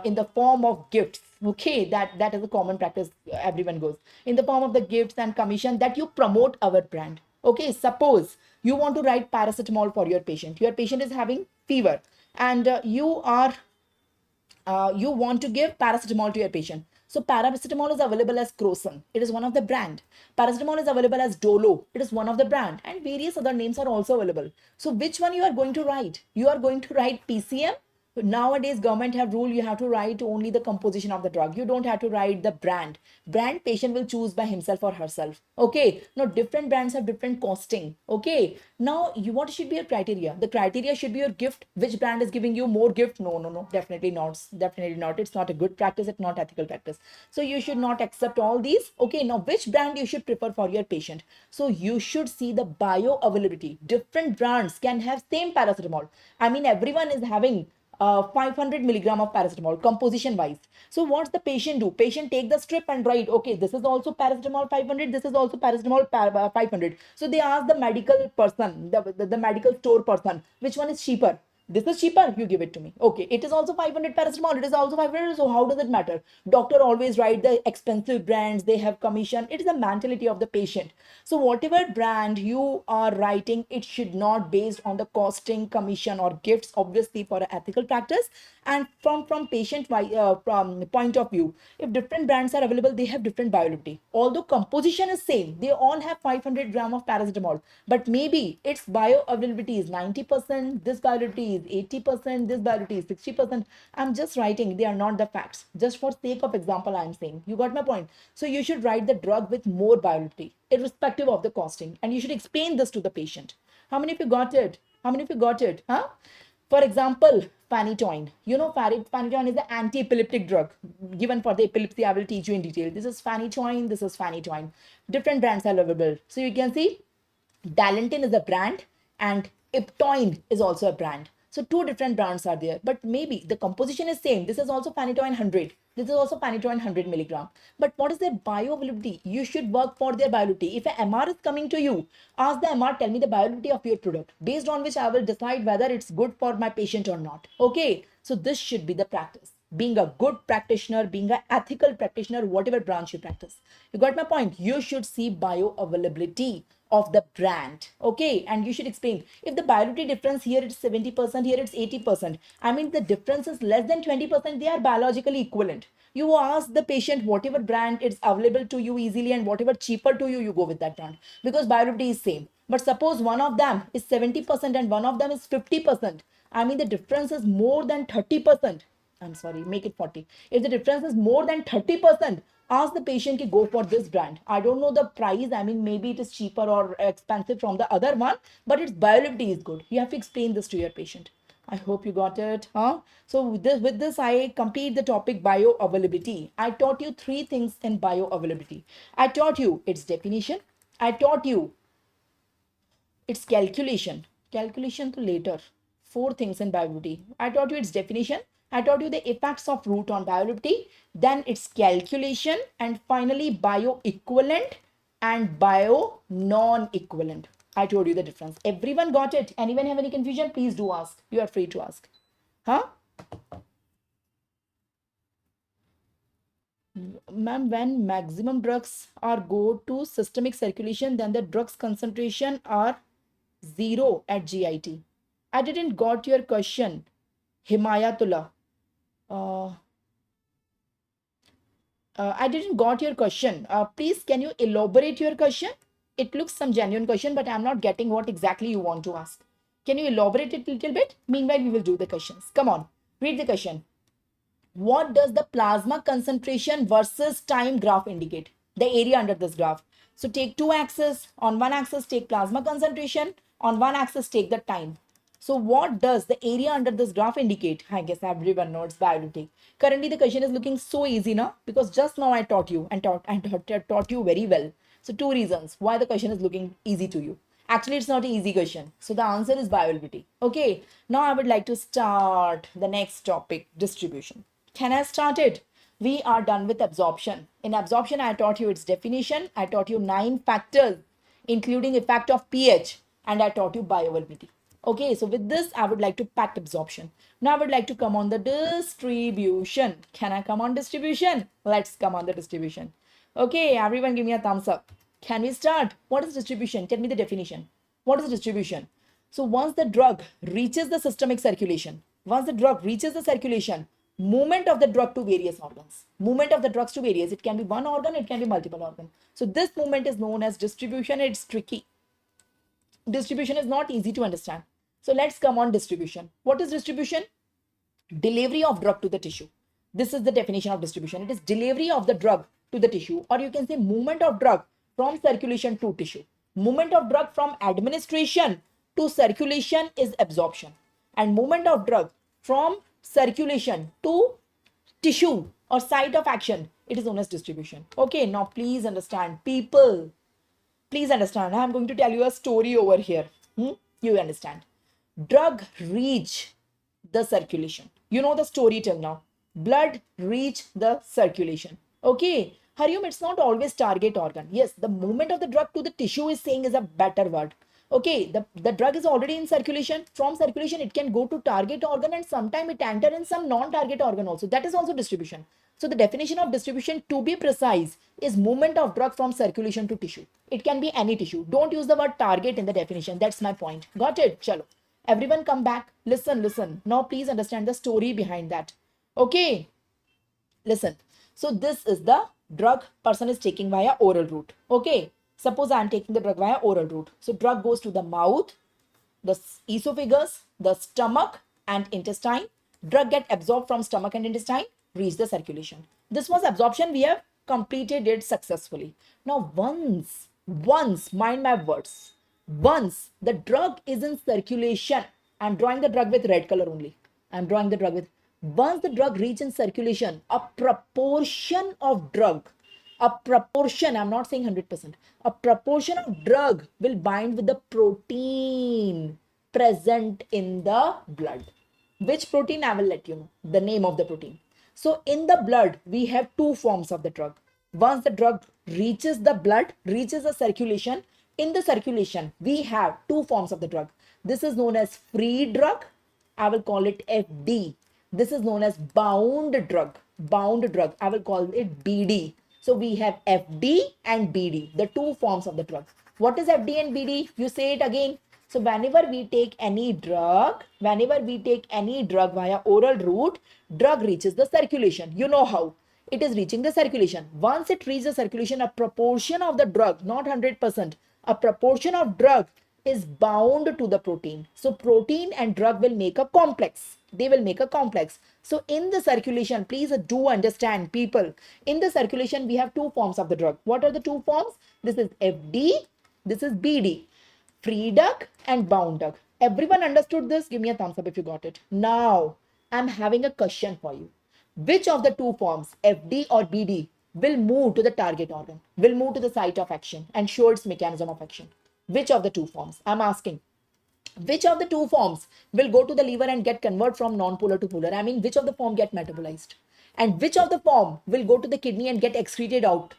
in the form of gifts, okay. That is a common practice, everyone goes in the form of the gifts and commission that you promote our brand, okay. Suppose you want to write paracetamol for your patient. Your patient is having fever, and you want to give paracetamol to your patient. So paracetamol is available as Crocin. It is one of the brand. Paracetamol is available as Dolo. It is one of the brand, and various other names are also available. So which one you are going to write? You are going to write PCM. Nowadays government have rule you have to write only the composition of the drug. You don't have to write the brand. Brand patient will choose by himself or herself, okay. Now different brands have different costing, okay. Now you, what should be your criteria? The criteria should be your gift. Which brand is giving you more gift? No, definitely not. Definitely not. It's not a good practice. It's not ethical practice. So you should not accept all these, okay. Now which brand you should prefer for your patient? So you should see the bioavailability. Different brands can have same paracetamol. I mean, everyone is having 500 milligram of paracetamol composition wise. So what's the patient do? Patient take the strip and write, okay, this is also paracetamol 500, this is also paracetamol 500. So they ask the medical person, the medical store person, which one is cheaper? This is cheaper, you give it to me. Okay, it is also 500 paracetamol, it is also 500. So how does it matter? Doctor always write the expensive brands, they have commission. It is the mentality of the patient. So whatever brand you are writing, it should not based on the costing, commission or gifts, obviously for ethical practice. And from patient from point of view, if different brands are available, they have different bioavailability. Although composition is same, they all have 500 gram of paracetamol, but maybe its bioavailability is 90%, this bioavailability is 80%, this bioavailability is 60%. I'm just writing, they are not the facts. Just for sake of example, I'm saying. You got my point? So you should write the drug with more bioavailability, irrespective of the costing, and you should explain this to the patient. How many of you got it? How many of you got it? Huh? For example, phenytoin. You know, phenytoin is the anti-epileptic drug given for the epilepsy. I will teach you in detail. This is phenytoin. This is phenytoin. Different brands are available. So you can see Dalantin is a brand and Iptoin is also a brand. So two different brands are there, but maybe the composition is same. This is also phenytoin 100. This is also phenytoin 100 milligram. But what is their bioavailability? You should work for their bioavailability. If an MR is coming to you, ask the MR, tell me the bioavailability of your product, based on which I will decide whether it's good for my patient or not. Okay. So this should be the practice. Being a good practitioner, being an ethical practitioner, whatever branch you practice. You got my point? You should see bioavailability of the brand, okay. And you should explain if the bioavailability difference here it's 70%, here it's 80%. I mean the difference is less than 20%, they are biologically equivalent. You ask the patient whatever brand is available to you easily and whatever cheaper to you, you go with that brand, because bioavailability is same. But suppose one of them is 70% and one of them is 50%. I mean the difference is more than 30%. I'm sorry, make it 40. If the difference is more than 30%, ask the patient to go for this brand. I don't know the price. I mean, maybe it is cheaper or expensive from the other one, but its bioavailability is good. You have to explain this to your patient. I hope you got it. Huh? So with this, I complete the topic bioavailability. I taught you three things in bioavailability. I taught you its definition. I taught you its calculation. Calculation to later. Four things in bioavailability. I taught you its definition. I taught you the effects of root on bioavailability, then its calculation, and finally bioequivalent and bio non-equivalent. I told you the difference. Everyone got it? Anyone have any confusion? Please do ask. You are free to ask. Huh? Ma'am, when maximum drugs are go to systemic circulation, then the drugs concentration are zero at GIT. I didn't got your question, Himayatullah. Uh, I didn't got your question. Please, can you elaborate your question? It looks some genuine question, but I'm not getting what exactly you want to ask. Can you elaborate it a little bit? Meanwhile, we will do the questions. Come on, read the question. What does the plasma concentration versus time graph indicate? The area under this graph. So take two axes. On one axis, take plasma concentration. On one axis, take the time. So what does the area under this graph indicate? I guess everyone knows biology. Currently, the question is looking so easy now because just now I taught you and taught you very well. So two reasons why the question is looking easy to you. Actually, it's not an easy question. So the answer is biology. Okay. Now I would like to start the next topic, distribution. Can I start it? We are done with absorption. In absorption, I taught you its definition. I taught you 9 factors, including effect of pH, and I taught you bioavailability. Okay, so with this, I would like to pack absorption. Now I would like to come on the distribution. Can I come on distribution? Let's come on the distribution. Okay, everyone give me a thumbs up. Can we start? What is distribution? Tell me the definition. What is distribution? So once the drug reaches the systemic circulation, once the drug reaches the circulation, movement of the drug to various organs, movement of the drugs to various, it can be one organ, it can be multiple organ. So this movement is known as distribution. It's tricky. Distribution is not easy to understand. So let's come on distribution. What is distribution? Delivery of drug to the tissue. This is the definition of distribution. It is delivery of the drug to the tissue, or you can say movement of drug from circulation to tissue. Movement of drug from administration to circulation is absorption, and movement of drug from circulation to tissue or site of action, it is known as distribution. Okay, now please understand, people. Please understand. I'm going to tell you a story over here. You understand? Drug reach the circulation. You know the story till now. Blood reach the circulation. Okay. Hariom, it's not always target organ. Yes, the movement of the drug to the tissue is saying is a better word. Okay, the drug is already in circulation. From circulation, it can go to target organ and sometime it enter in some non-target organ also. That is also distribution. So the definition of distribution, to be precise, is movement of drug from circulation to tissue. It can be any tissue. Don't use the word target in the definition. That's my point. Got it? Chalo. Everyone come back. Listen. Now please understand the story behind that. Okay. Listen. So this is the drug person is taking via oral route. Okay. Suppose I am taking the drug via oral route. So drug goes to the mouth, the esophagus, the stomach and intestine. Drug get absorbed from stomach and intestine, reach the circulation. This was absorption. We have completed it successfully. Now once, mind my words, once the drug is in circulation, I'm drawing the drug with red color only. I'm drawing the drug with, once the drug reaches in circulation, a proportion of drug, a proportion, I'm not saying 100%, a proportion of drug will bind with the protein present in the blood. Which protein? I will let you know the name of the protein. So in the blood, we have two forms of the drug. Once the drug reaches the blood, reaches the circulation, in the circulation, we have two forms of the drug. This is known as free drug. I will call it FD. This is known as bound drug. Bound drug. I will call it BD. So we have FD and BD, the two forms of the drug. What is FD and BD? You say it again. So whenever we take any drug via oral route, drug reaches the circulation. You know how it is reaching the circulation. Once it reaches the circulation, a proportion of the drug, not 100%, a proportion of drug is bound to the protein. So protein and drug will make a complex. They will make a complex. So in the circulation, please do understand, people, in the circulation, we have two forms of the drug. What are the two forms? This is FD, this is BD. Free drug and bound drug. Everyone understood this? Give me a thumbs up if you got it. Now, I'm having a question for you. Which of the two forms, FD or BD, will move to the target organ, will move to the site of action and show its mechanism of action? Which of the two forms? I'm asking. Which of the two forms will go to the liver and get converted from non-polar to polar? I mean, which of the form get metabolized? And which of the form will go to the kidney and get excreted out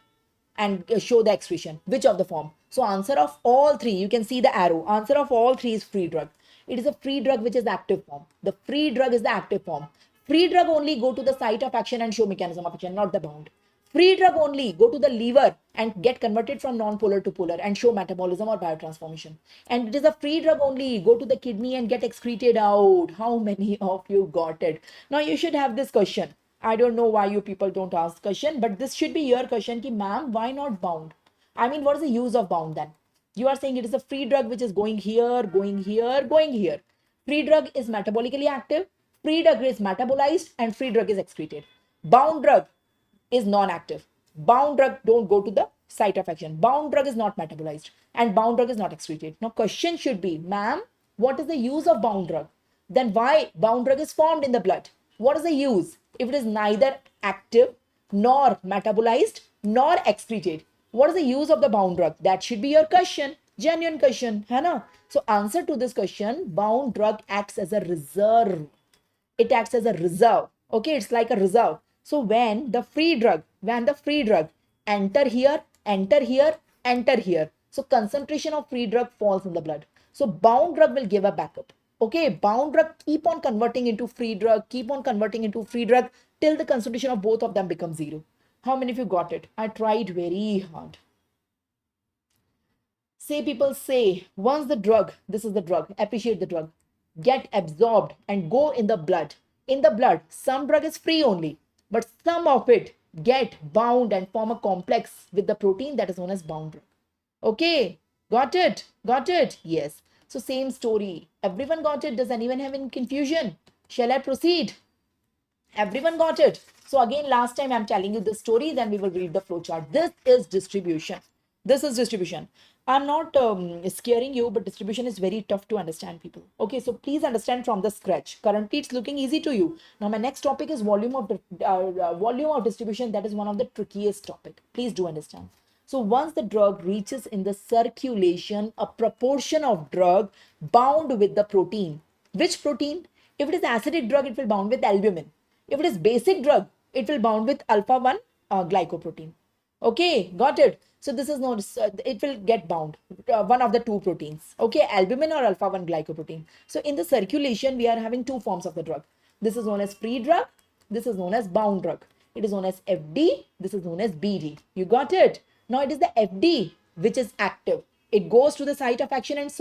and show the excretion? Which of the form? So answer of all three, you can see the arrow. Answer of all three is free drug. It is a free drug which is active form. The free drug is the active form. Free drug only go to the site of action and show mechanism of action, not the bound. Free drug only go to the liver and get converted from non-polar to polar and show metabolism or biotransformation. And it is a free drug only go to the kidney and get excreted out. How many of you got it? Now you should have this question. I don't know why you people don't ask question, but this should be your question ki ma'am, why not bound? I mean, what is the use of bound then? You are saying it is a free drug which is going here, going here, going here. Free drug is metabolically active. Free drug is metabolized and free drug is excreted. Bound drug is non-active. Bound drug don't go to the site of action. Bound drug is not metabolized and bound drug is not excreted. Now question should be, ma'am, what is the use of bound drug? Then why bound drug is formed in the blood? What is the use if it is neither active nor metabolized nor excreted? What is the use of the bound drug? That should be your question. Genuine question, है ना? So answer to this question, bound drug acts as a reserve. It acts as a reserve. Okay, it's like a reserve. So when the free drug enter here, enter here, enter here, so concentration of free drug falls in the blood. So bound drug will give a backup. Okay, bound drug keep on converting into free drug, keep on converting into free drug till the concentration of both of them becomes zero. How many of you got it? I tried very hard. Say people say, once the drug, this is the drug, appreciate the drug, get absorbed and go in the blood. In the blood, some drug is free only, but some of it get bound and form a complex with the protein that is known as bound drug. Okay, got it? Got it? Yes. So same story. Everyone got it? Does anyone have any confusion? Shall I proceed? Everyone got it? So again, last time I'm telling you the story, then we will read the flowchart. This is distribution. This is distribution. I'm not scaring you, but distribution is very tough to understand, people. Okay, so please understand from the scratch. Currently, it's looking easy to you. Now, my next topic is volume of distribution. That is one of the trickiest topic. Please do understand. So once the drug reaches in the circulation, a proportion of drug bound with the protein. Which protein? If it is acidic drug, it will bound with albumin. If it is basic drug, it will bound with alpha-1 glycoprotein. Okay, got it? So this is not, it will get bound, one of the two proteins. Okay, albumin or alpha-1 glycoprotein. So in the circulation, we are having two forms of the drug. This is known as free drug. This is known as bound drug. It is known as FD. This is known as BD. You got it? Now it is the FD which is active. It goes to the site of action and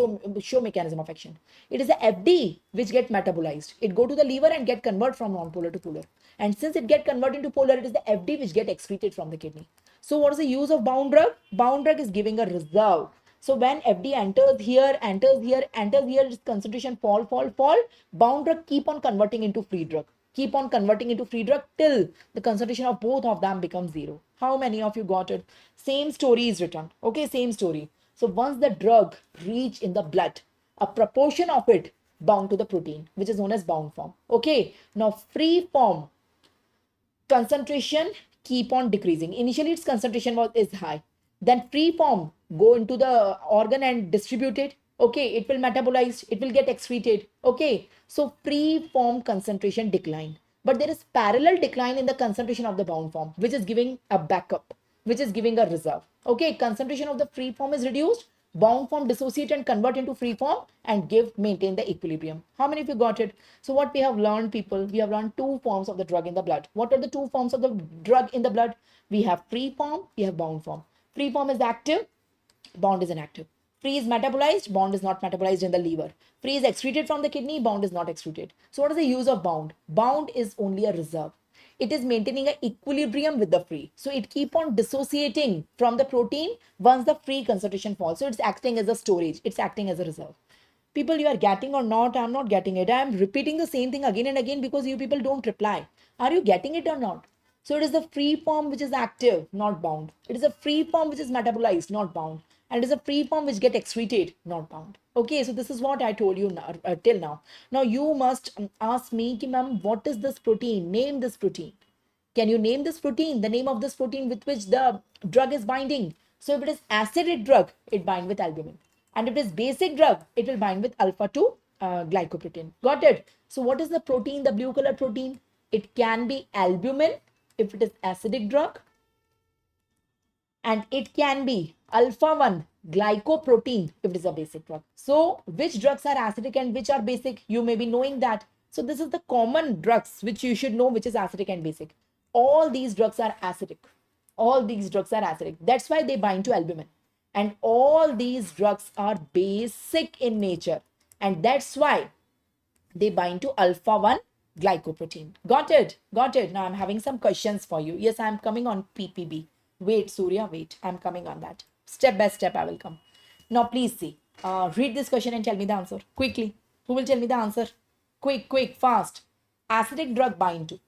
show mechanism of action. It is the FD which get metabolized. It go to the liver and get convert from non-polar to polar. And since it get converted into polar, it is the FD which get excreted from the kidney. So what is the use of bound drug? Bound drug is giving a reserve. So when FD enters here, its concentration fall. Bound drug keep on converting into free drug. Keep on converting into free drug till the concentration of both of them becomes zero. How many of you got it? Same story is written. Okay, same story. So once the drug reach in the blood, a proportion of it bound to the protein, which is known as bound form. Okay, now free form concentration keep on decreasing. Initially, its concentration is high. Then free form go into the organ and distribute it. Okay, it will metabolize, it will get excreted. Okay, so free form concentration decline. But there is parallel decline in the concentration of the bound form, which is giving a backup, which is giving a reserve. Okay, concentration of the free form is reduced. Bound form dissociate and convert into free form and maintain the equilibrium. How many of you got it? So what we have learned, people, we have learned two forms of the drug in the blood. What are the two forms of the drug in the blood? We have free form, we have bound form. Free form is active, bound is inactive. Free is metabolized, bound is not metabolized in the liver. Free is excreted from the kidney, bound is not excreted. So what is the use of bound? Bound is only a reserve. It is maintaining an equilibrium with the free. So it keep on dissociating from the protein once the free concentration falls. So it's acting as a storage. It's acting as a reserve. People, you are getting or not? I'm not getting it. I'm repeating the same thing again and again because you people don't reply. Are you getting it or not? So it is the free form which is active, not bound. It is a free form which is metabolized, not bound. And it is a free form which get excreted, not bound. Okay, so this is what I told you now, till now. Now you must ask me, ma'am, what is this protein? Name this protein. Can you name this protein? The name of this protein with which the drug is binding. So if it is acidic drug, it bind with albumin. And if it is basic drug, it will bind with alpha-2 glycoprotein. Got it? So what is the protein, the blue color protein? It can be albumin if it is acidic drug. And it can be alpha-1 glycoprotein if it is a basic drug. So which drugs are acidic and which are basic? You may be knowing that. So this is the common drugs which you should know which is acidic and basic. All these drugs are acidic. All these drugs are acidic. That's why they bind to albumin. And all these drugs are basic in nature. And that's why they bind to alpha-1 glycoprotein. Got it? Got it. Now I'm having some questions for you. Yes, I'm coming on PPB. Wait, Surya, wait. I'm coming on that. Step by step, I will come. Now, please see. Read this question and tell me the answer. Quickly. Who will tell me the answer? Quick, fast. Acidic drug bind to.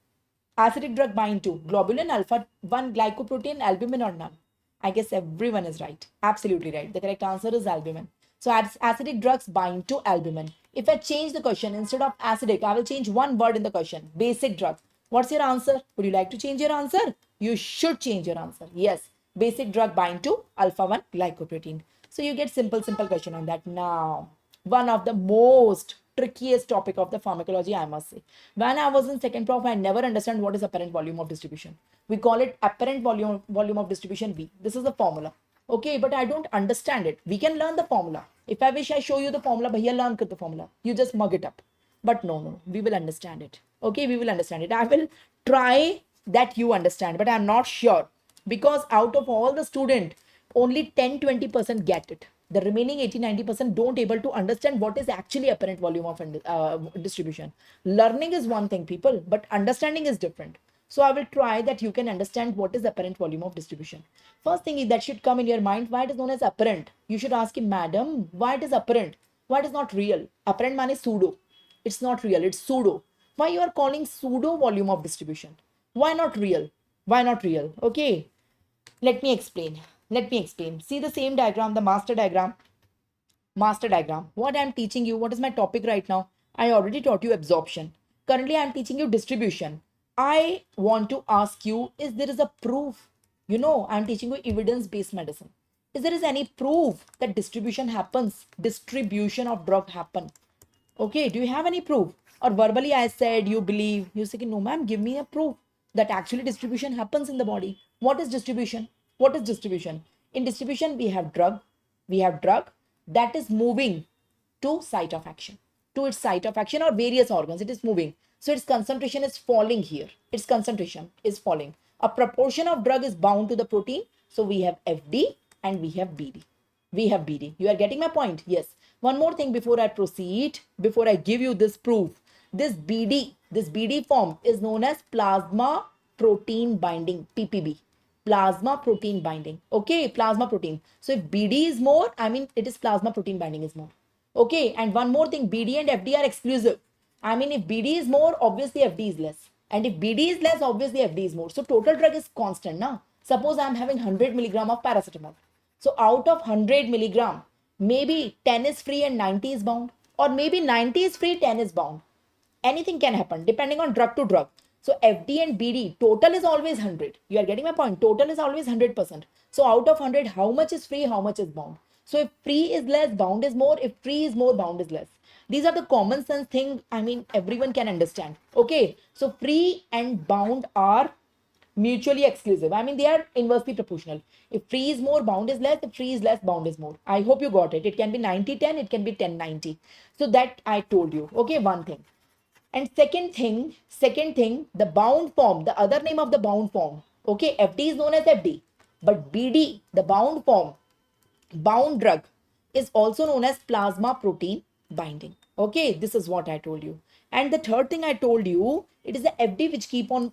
Acidic drug bind to globulin, alpha 1 glycoprotein, albumin, or none? I guess everyone is right. Absolutely right. The correct answer is albumin. So acidic drugs bind to albumin. If I change the question, instead of acidic, I will change one word in the question. Basic drug. What's your answer? Would you like to change your answer? You should change your answer. Yes. Basic drug bind to alpha 1 glycoprotein. So you get simple question on that. Now, one of the most trickiest topic of the pharmacology, I must say. When I was in second prof, I never understand what is apparent volume of distribution. We call it apparent volume of distribution V. This is the formula. Okay, but I don't understand it. We can learn the formula. If I wish I show you the formula, bhaiya learn the formula. You just mug it up. But no, we will understand it. Okay, we will understand it. I will try that you understand, but I'm not sure because out of all the student, only 10-20% get it. The remaining 80-90% don't able to understand what is actually apparent volume of distribution. Learning is one thing, people, but understanding is different. So I will try that you can understand what is apparent volume of distribution. First thing is that should come in your mind, why it is known as apparent. You should ask him, madam, why it is apparent? Why it is not real? Apparent man is pseudo. It's not real, it's pseudo. Why you are calling pseudo volume of distribution? Why not real? Why not real? Okay, let me explain. Let me explain. See the same diagram, the master diagram. Master diagram. What I'm teaching you, what is my topic right now? I already taught you absorption. Currently, I'm teaching you distribution. I want to ask you, is there is a proof? You know, I'm teaching you evidence-based medicine. Is there is any proof that distribution happens? Distribution of drug happen. Okay, do you have any proof? Or verbally I said you believe, you say, no ma'am, give me a proof that actually distribution happens in the body. What is distribution? What is distribution? In distribution, we have drug that is moving to site of action, to its site of action or various organs. It is moving. So its concentration is falling here. Its concentration is falling. A proportion of drug is bound to the protein. So we have FD and we have BD. We have BD. You are getting my point? Yes. One more thing before I proceed, before I give you this proof. This BD form is known as plasma protein binding, PPB. Plasma protein binding. Okay, plasma protein. So if BD is more, I mean, it is plasma protein binding is more. Okay, and one more thing, BD and FD are exclusive. I mean, if BD is more, obviously FD is less. And if BD is less, obviously FD is more. So total drug is constant now. Suppose I am having 100 milligram of paracetamol. So out of 100 milligram, maybe 10 is free and 90 is bound. Or maybe 90 is free, 10 is bound. Anything can happen depending on drug to drug. So FD and BD, total is always 100. You are getting my point. Total is always 100%. So out of 100, how much is free, how much is bound? So if free is less, bound is more. If free is more, bound is less. These are the common sense thing. I mean, everyone can understand. Okay. So free and bound are mutually exclusive. I mean, they are inversely proportional. If free is more, bound is less. If free is less, bound is more. I hope you got it. It can be 90-10. It can be 10-90. So that I told you. Okay. One thing. And second thing, the bound form, the other name of the bound form. Okay, FD is known as FD. But BD, the bound form, bound drug, is also known as plasma protein binding. Okay, this is what I told you. And the third thing I told you, it is the FD which keep on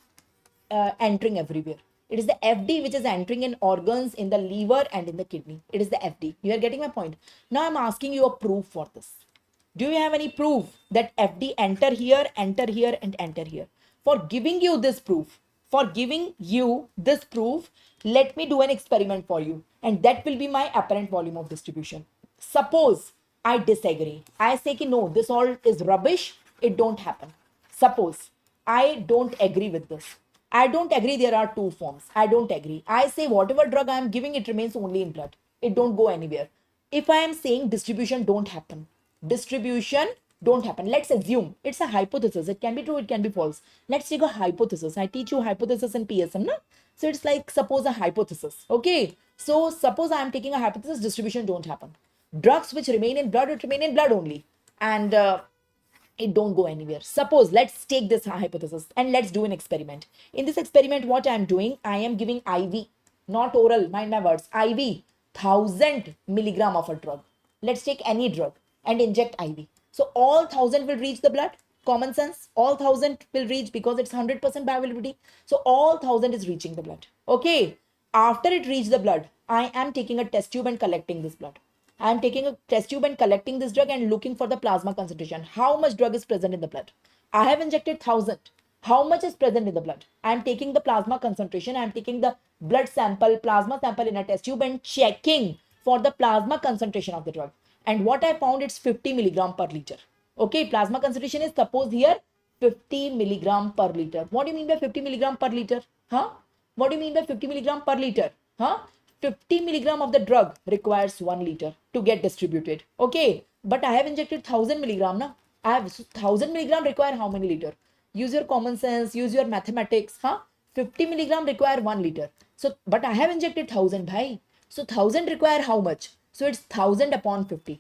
entering everywhere. It is the FD which is entering in organs in the liver and in the kidney. It is the FD. You are getting my point. Now I'm asking you a proof for this. Do you have any proof that FD enter here, and enter here? For giving you this proof, let me do an experiment for you. And that will be my apparent volume of distribution. Suppose I disagree. I say ki no, this all is rubbish. It don't happen. Suppose I don't agree with this. I don't agree there are two forms. I don't agree. I say whatever drug I am giving, it remains only in blood. It don't go anywhere. If I am saying distribution don't happen, distribution don't happen. Let's assume it's a hypothesis. It can be true, it can be false. Let's take a hypothesis. I teach you hypothesis in PSM, no? So it's like suppose a hypothesis. Okay. So suppose I am taking a hypothesis, distribution don't happen. Drugs which remain in blood, it remain in blood only. And it don't go anywhere. Suppose let's take this hypothesis and let's do an experiment. In this experiment, what I am doing, I am giving IV, not oral, mind my words, IV, 1000 milligram of a drug. Let's take any drug and inject IV. So all 1000 will reach the blood. Common sense, all 1000 will reach because it's 100% bioavailability. So all 1000 is reaching the blood. Okay. After it reaches the blood, I am taking a test tube and collecting this blood. I am taking a test tube and collecting this drug and looking for the plasma concentration. How much drug is present in the blood? I have injected 1000. How much is present in the blood? I am taking the plasma concentration. I am taking the blood sample, plasma sample in a test tube and checking for the plasma concentration of the drug. And what I found, it's 50 milligram per liter. Okay, plasma concentration is suppose here 50 milligram per liter. What do you mean by 50 milligram per liter? Huh? What do you mean by 50 milligram per liter? Huh? 50 milligram of the drug requires 1 liter to get distributed. Okay, but I have injected 1000 milligram. Na? I have 1000 milligram require how many liter? Use your common sense, use your mathematics. Huh? 50 milligram require 1 liter. So, but I have injected 1000, bhai. So 1000 require how much? So it's 1000 upon 50.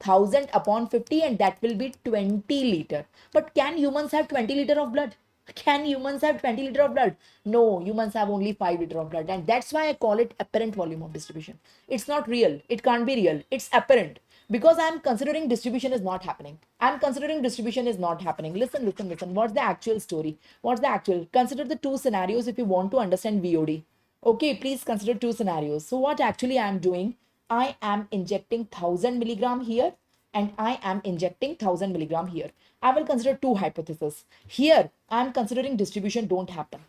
1000 upon 50 and that will be 20 liter. But can humans have 20 liter of blood? Can humans have 20 liter of blood? No, humans have only 5 liter of blood. And that's why I call it apparent volume of distribution. It's not real. It can't be real. It's apparent. Because I'm considering distribution is not happening. I'm considering distribution is not happening. Listen, listen, listen. What's the actual story? What's the actual? Consider the two scenarios if you want to understand VOD. Okay, please consider two scenarios. So what actually I am doing, I am injecting 1000 milligram here and I am injecting 1000 milligram here. I will consider two hypotheses. Here, I am considering distribution don't happen.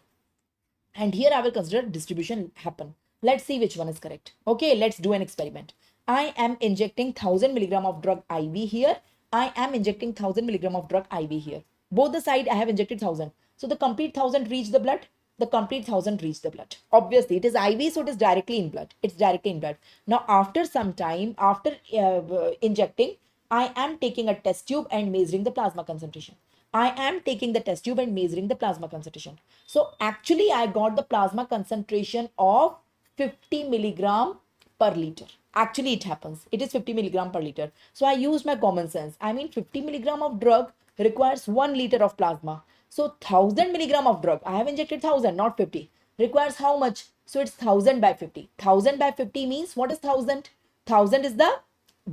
And here I will consider distribution happen. Let's see which one is correct. Okay, let's do an experiment. I am injecting 1000 milligram of drug IV here. I am injecting 1000 milligram of drug IV here. Both the side I have injected 1000. So the complete 1000 reach the blood. The complete 1000 reach the blood. Obviously, it is IV, so it is directly in blood. It's directly in blood. Now, after some time, after injecting, I am taking a test tube and measuring the plasma concentration. I am taking the test tube and measuring the plasma concentration. So actually, I got the plasma concentration of 50 milligram per liter. Actually, it happens. It is 50 milligram per liter. So I used my common sense. I mean, 50 milligram of drug requires 1 liter of plasma. So 1000 milligram of drug, I have injected 1000, not 50, requires how much? So it's 1000 by 50. 1000 by 50 means what is 1000? 1000 is the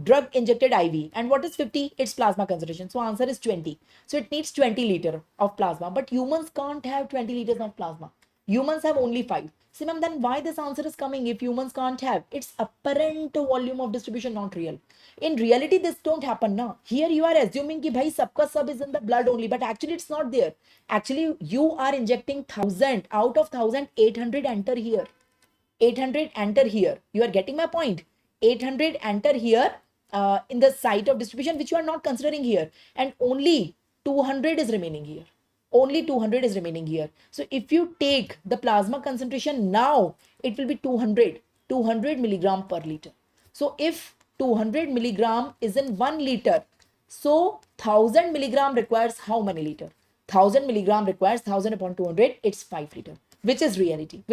drug injected IV. And what is 50? It's plasma concentration. So answer is 20. So it needs 20 liter of plasma. But humans can't have 20 liters of plasma. Humans have only 5. See, ma'am, then why this answer is coming if humans can't have? It's apparent volume of distribution, not real. In reality, this don't happen now. Here you are assuming कि भाई सबका सब is in the blood only, but actually it's not there. Actually, you are injecting 1000 out of 1000, 800 enter here. 800 enter here. You are getting my point. 800 enter here in the site of distribution, which you are not considering here, and only 200 is remaining here. Only 200 is remaining here. So if you take the plasma concentration now, it will be 200 milligram per liter. So if 200 milligram is in 1 liter, so 1000 milligram requires how many liter? 1000 milligram requires 1000 upon 200, it's 5 liter, which is reality,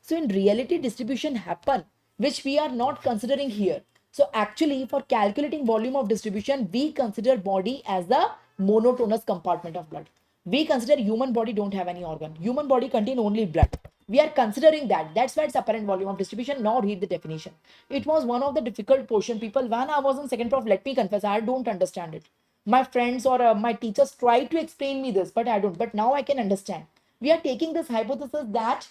So in reality, distribution happen, which we are not considering here. So actually, for calculating volume of distribution, we consider body as the monotonous compartment of blood. We consider human body don't have any organ. Human body contain only blood. We are considering that. That's why it's apparent volume of distribution. Now read the definition. It was one of the difficult portion. People, when I was on second prof, let me confess, I don't understand it. My friends or my teachers try to explain me this, but I don't. But now I can understand. We are taking this hypothesis that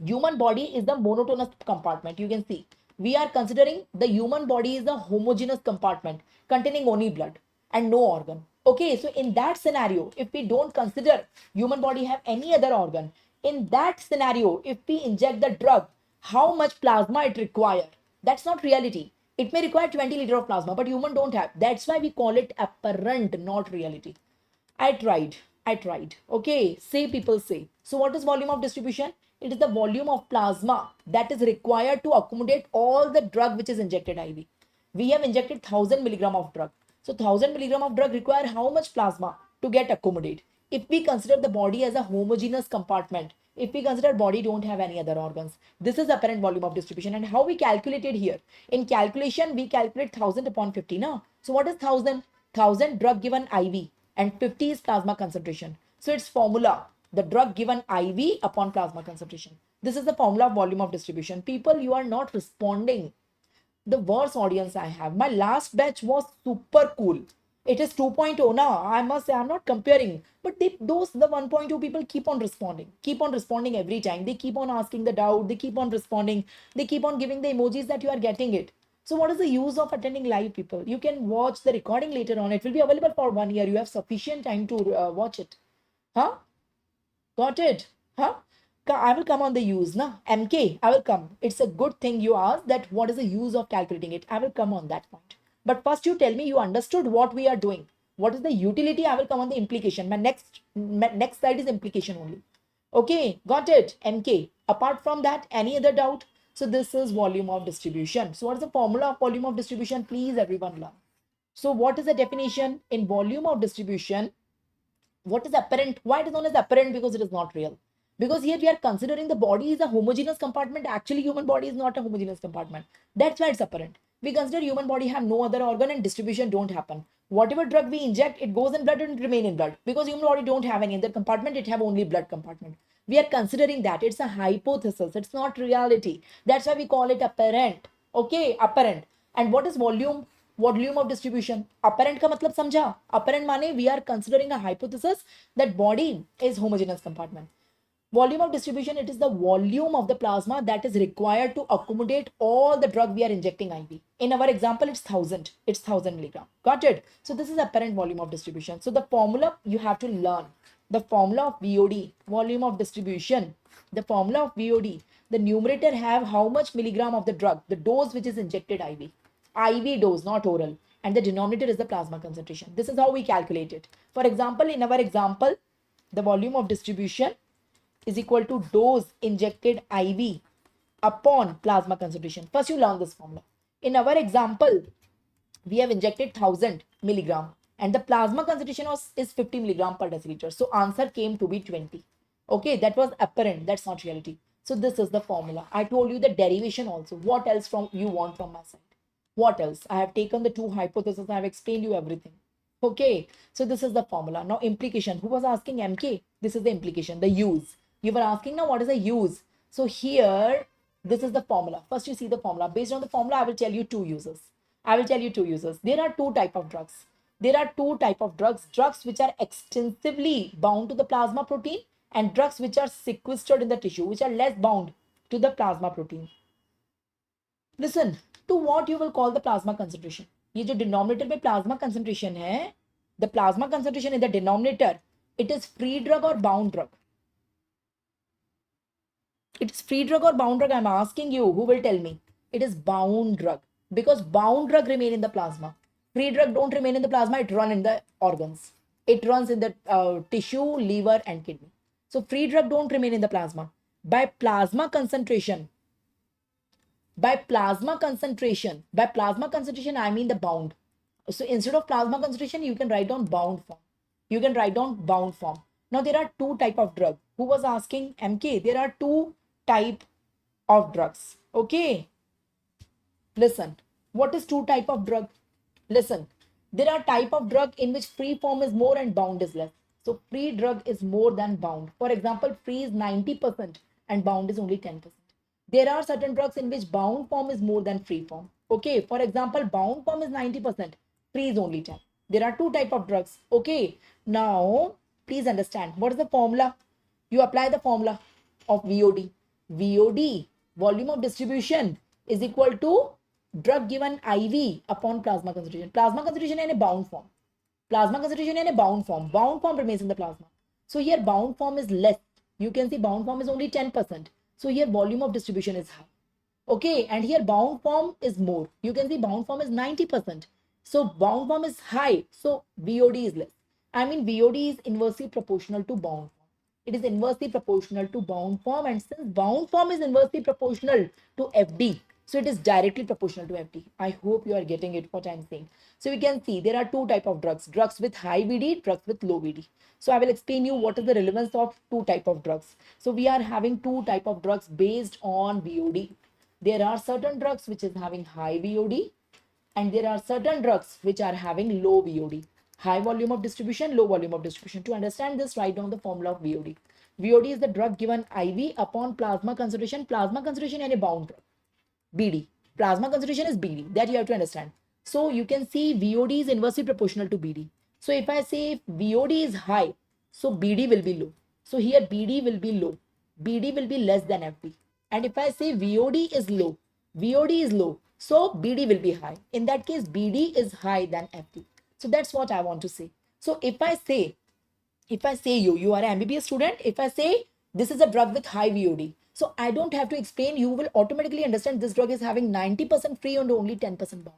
human body is the monotonous compartment. You can see we are considering the human body is the homogeneous compartment containing only blood and no organ. Okay, so in that scenario, if we don't consider human body have any other organ, in that scenario, if we inject the drug, how much plasma it require? That's not reality. It may require 20 liter of plasma, but human don't have. That's why we call it apparent, not reality. I tried. I tried. Okay. Say people say. So what is volume of distribution? It is the volume of plasma that is required to accommodate all the drug which is injected IV. We have injected 1000 milligram of drug. So 1000 milligram of drug require how much plasma to get accommodate? If we consider the body as a homogeneous compartment, if we consider body don't have any other organs, this is apparent volume of distribution. And how we calculate it here? In calculation, we calculate 1000 upon 50. Now, so what is 1000? 1000 drug given IV and 50 is plasma concentration. So it's formula, the drug given IV upon plasma concentration. This is the formula of volume of distribution. People, you are not responding. The worst audience I have. My last batch was super cool. It is 2.0 now. I must say, I'm not comparing. But the 1.0 people keep on responding every time. They keep on asking the doubt. They keep on responding. They keep on giving the emojis that you are getting it. So what is the use of attending live, people? You can watch the recording later on. It will be available for 1 year. You have sufficient time to watch it. Huh? Got it? Huh? I will come on the use, na? MK, I will come. It's a good thing you asked that what is the use of calculating it. I will come on that point. But first you tell me you understood what we are doing. What is the utility? I will come on the implication. My next slide is implication only. Okay, got it. MK. Apart from that, any other doubt? So this is volume of distribution. So what is the formula of volume of distribution? Please everyone learn. So what is the definition in volume of distribution? What is apparent? Why it is known as apparent? Because it is not real. Because here we are considering the body is a homogeneous compartment. Actually, human body is not a homogeneous compartment. That's why it's apparent. We consider human body have no other organ and distribution don't happen. Whatever drug we inject, it goes in blood and remain in blood. Because human body don't have any other compartment, it have only blood compartment. We are considering that. It's a hypothesis. It's not reality. That's why we call it apparent. Okay, apparent. And what is volume? Volume of distribution. Apparent का मतलब समझा? Apparent माने we are considering a hypothesis that body is homogeneous compartment. Volume of distribution, it is the volume of the plasma that is required to accommodate all the drug we are injecting IV. In our example, it's 1000. It's 1000 milligram. Got it? So this is apparent volume of distribution. So the formula you have to learn. The formula of VOD, volume of distribution. The formula of VOD. The numerator have how much milligram of the drug, the dose which is injected IV. IV dose, not oral. And the denominator is the plasma concentration. This is how we calculate it. For example, in our example, the volume of distribution is equal to dose injected IV upon plasma concentration. First, you learn this formula. In our example, we have injected 1000 milligram and the plasma concentration is 50 milligram per deciliter. So answer came to be 20. Okay, that was apparent. That's not reality. So this is the formula. I told you the derivation also. What else from you want from my side? What else? I have taken the two hypotheses. I have explained you everything. Okay, so this is the formula. Now implication. Who was asking MK? This is the implication, the use. You were asking now what is the use? So here, this is the formula. First you see the formula. Based on the formula, I will tell you two uses. I will tell you two uses. There are two type of drugs. There are two type of drugs. Drugs which are extensively bound to the plasma protein and drugs which are sequestered in the tissue, which are less bound to the plasma protein. Listen to what you will call the plasma concentration. ये जो denominator में plasma concentration है, the plasma concentration in the denominator, it is free drug or bound drug? It is free drug or bound drug? I'm asking you. Who will tell me? It is bound drug because bound drug remain in the plasma. Free drug don't remain in the plasma. It run in the organs. It runs in the tissue, liver, and kidney. So free drug don't remain in the plasma. By plasma concentration, I mean the bound. So instead of plasma concentration, you can write down bound form. Now there are two type of drug. Who was asking? MK. There are two type of drugs. Okay. Listen. What is two type of drug? Listen. There are type of drug in which free form is more and bound is less. So free drug is more than bound. For example, free is 90% and bound is only 10%. There are certain drugs in which bound form is more than free form. Okay, for example, bound form is 90%, free is only 10. There are two type of drugs. Okay, now please understand what is the formula. You apply the formula of VOD. VOD, volume of distribution, is equal to drug given IV upon plasma concentration. Plasma concentration in a bound form. Plasma concentration in a bound form. Bound form remains in the plasma. So here bound form is less. You can see bound form is only 10%. So here volume of distribution is high. Okay, and here bound form is more. You can see bound form is 90%. So bound form is high. So VOD is less. I mean VOD is inversely proportional to bound form. It is inversely proportional to bound form, and since bound form is inversely proportional to FD, so it is directly proportional to FD. I hope you are getting it what I'm saying. So we can see there are two type of drugs. Drugs with high VD, drugs with low VD. So I will explain you what is the relevance of two type of drugs. So we are having two type of drugs based on VOD. There are certain drugs which is having high VOD and there are certain drugs which are having low VOD. High volume of distribution, low volume of distribution. To understand this, write down the formula of VOD. VOD is the drug given IV upon plasma concentration. Plasma concentration and a bound drug. BD. Plasma concentration is BD. That you have to understand. So you can see VOD is inversely proportional to BD. So if I say VOD is high, so BD will be low. So here BD will be low. BD will be less than FD. And if I say VOD is low, VOD is low, So BD will be high. In that case, BD is high than FD. So that's what I want to say. So if I say you are an MBBS student, if I say this is a drug with high VOD, so I don't have to explain, you will automatically understand this drug is having 90% free and only 10% bound.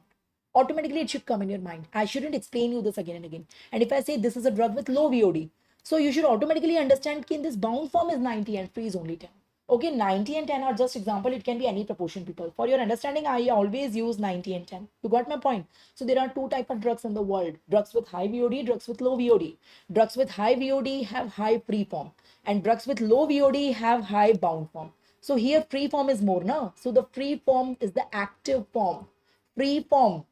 Automatically it should come in your mind. I shouldn't explain you this again and again. And if I say this is a drug with low VOD, so you should automatically understand that in this bound form is 90 and free is only 10. Okay, 90 and 10 are just example. It can be any proportion, people. For your understanding, I always use 90 and 10. You got my point? So there are two types of drugs in the world. Drugs with high VOD, drugs with low VOD. Drugs with high VOD have high free form. And drugs with low VOD have high bound form. So here free form is more, no? So the free form is the active form. Free form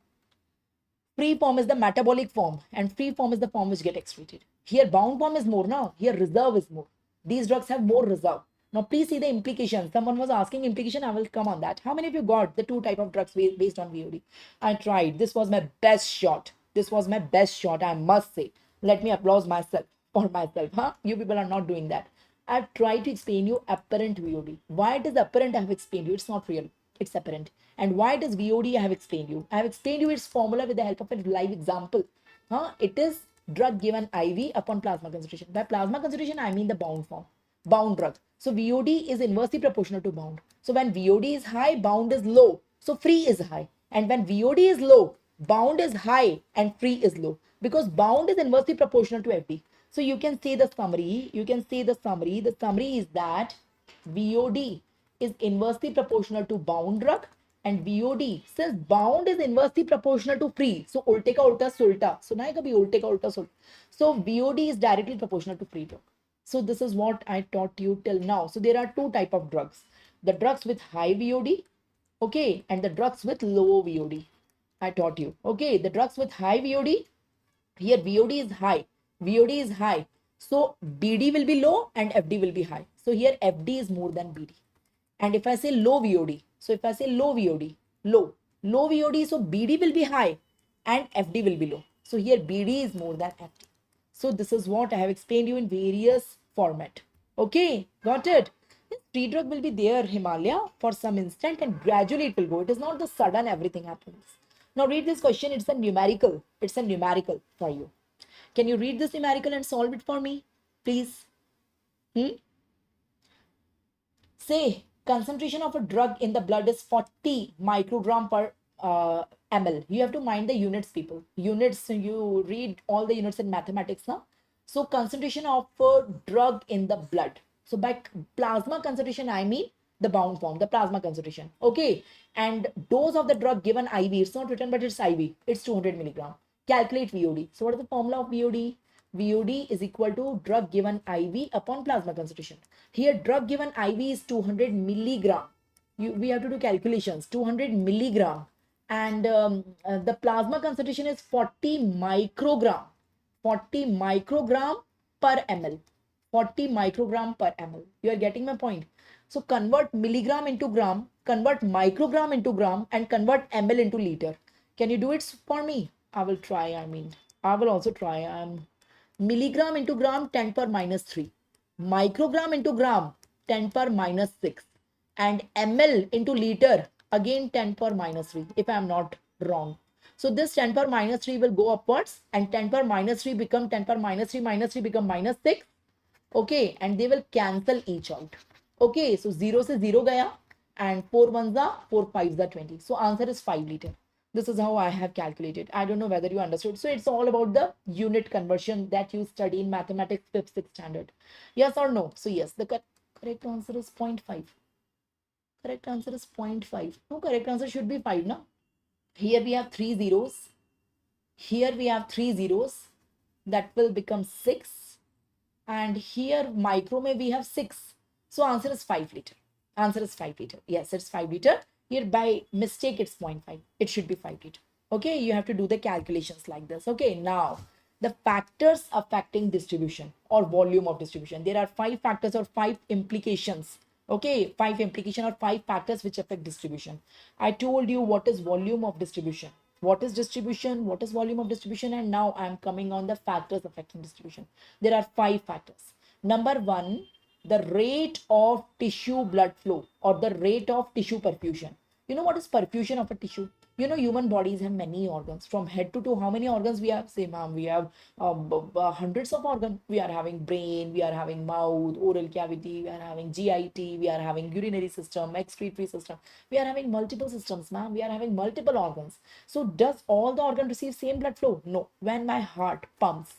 is the metabolic form and free form is the form which get excreted. Here bound form is more now. Here reserve is more. These drugs have more reserve. Now please see the implication. Someone was asking implication. I will come on that. How many of you got the two type of drugs based on VOD? I tried. This was my best shot. This was my best shot, I must say. Let me applaud myself for myself. Huh? You people are not doing that. I've tried to explain you apparent VOD. Why it is apparent, I have explained you. It's not real. It's apparent. And why it is VOD, I have explained you. I have explained you its formula with the help of a live example. It is drug given IV upon plasma concentration. By plasma concentration, I mean the bound form. Bound drug. So VOD is inversely proportional to bound. So when VOD is high, bound is low. So free is high. And when VOD is low, bound is high and free is low. Because bound is inversely proportional to FD. So you can see the summary. The summary is that VOD is inversely proportional to bound drug and VOD, since bound is inversely proportional to free. So ulte ka ulta sulta. So nahi kabhi ulte ka ulta sulta. So VOD is directly proportional to free drug. So this is what I taught you till now. So there are two type of drugs. The drugs with high VOD, okay, and the drugs with low VOD. I taught you. Okay, the drugs with high VOD, here VOD is high. VOD is high. So BD will be low and FD will be high. So here FD is more than BD. And if I say low VOD, so if I say low VOD, low VOD, so BD will be high and FD will be low. So here BD is more than FD. So this is what I have explained you in various format. Okay, got it? This free drug will be there, Himalaya, for some instant and gradually it will go. It is not the sudden everything happens. Now read this question. It's a numerical. It's a numerical for you. Can you read this numerical and solve it for me, please? Say concentration of a drug in the blood is 40 microgram per ml. You have to mind the units, people. Units, you read all the units in mathematics now. So concentration of a drug in the blood. So by plasma concentration, I mean the bound form, the plasma concentration. Okay. And dose of the drug given IV. It's not written, but it's IV. It's 200 milligram. Calculate VOD. So what is the formula of VOD? VOD is equal to drug given IV upon plasma concentration. Here drug given IV is 200 milligram. We have to do calculations. 200 milligram. And the plasma concentration is 40 microgram. 40 microgram per ml. 40 microgram per ml. You are getting my point. So convert milligram into gram, convert microgram into gram, and convert ml into liter. Can you do it for me? I will try. I will also try. Milligram into gram, 10 per minus 3. Microgram into gram, 10 per minus 6. And ml into liter, again 10 per minus 3, if I am not wrong. So this 10 per minus 3 will go upwards and 10 per minus 3 become 10 per minus 3 minus 3 become minus 6. Okay, and they will cancel each out. Okay, so 0 se 0 gaya and 4 ones are 4 5s are 20. So answer is 5 liter. This is how I have calculated. I don't know whether you understood. So it's all about the unit conversion that you study in mathematics 5th, 6th standard. Yes or no? So yes, the correct answer is 0.5. Correct answer is 0.5. No, correct answer should be 5, no? Here we have 3 zeros. Here we have 3 zeros. That will become 6. And here micro may we have 6. So answer is 5 liter. Answer is 5 liter. Yes, it's 5 liter. Here by mistake it's 0.5. It should be 5 liter. Okay, you have to do the calculations like this. Okay, now the factors affecting distribution or volume of distribution. There are 5 factors or 5 implications. Okay, 5 implication or 5 factors which affect distribution. I told you what is volume of distribution. What is distribution? What is volume of distribution? And now I am coming on the factors affecting distribution. There are 5 factors. Number 1, the rate of tissue blood flow or the rate of tissue perfusion. You know what is perfusion of a tissue? You know, human bodies have many organs. From head to toe, how many organs we have? Say, ma'am, we have hundreds of organs. We are having brain, we are having mouth, oral cavity, we are having GIT, we are having urinary system, excretory system. We are having multiple systems, ma'am. We are having multiple organs. So does all the organ receive same blood flow? No. When my heart pumps,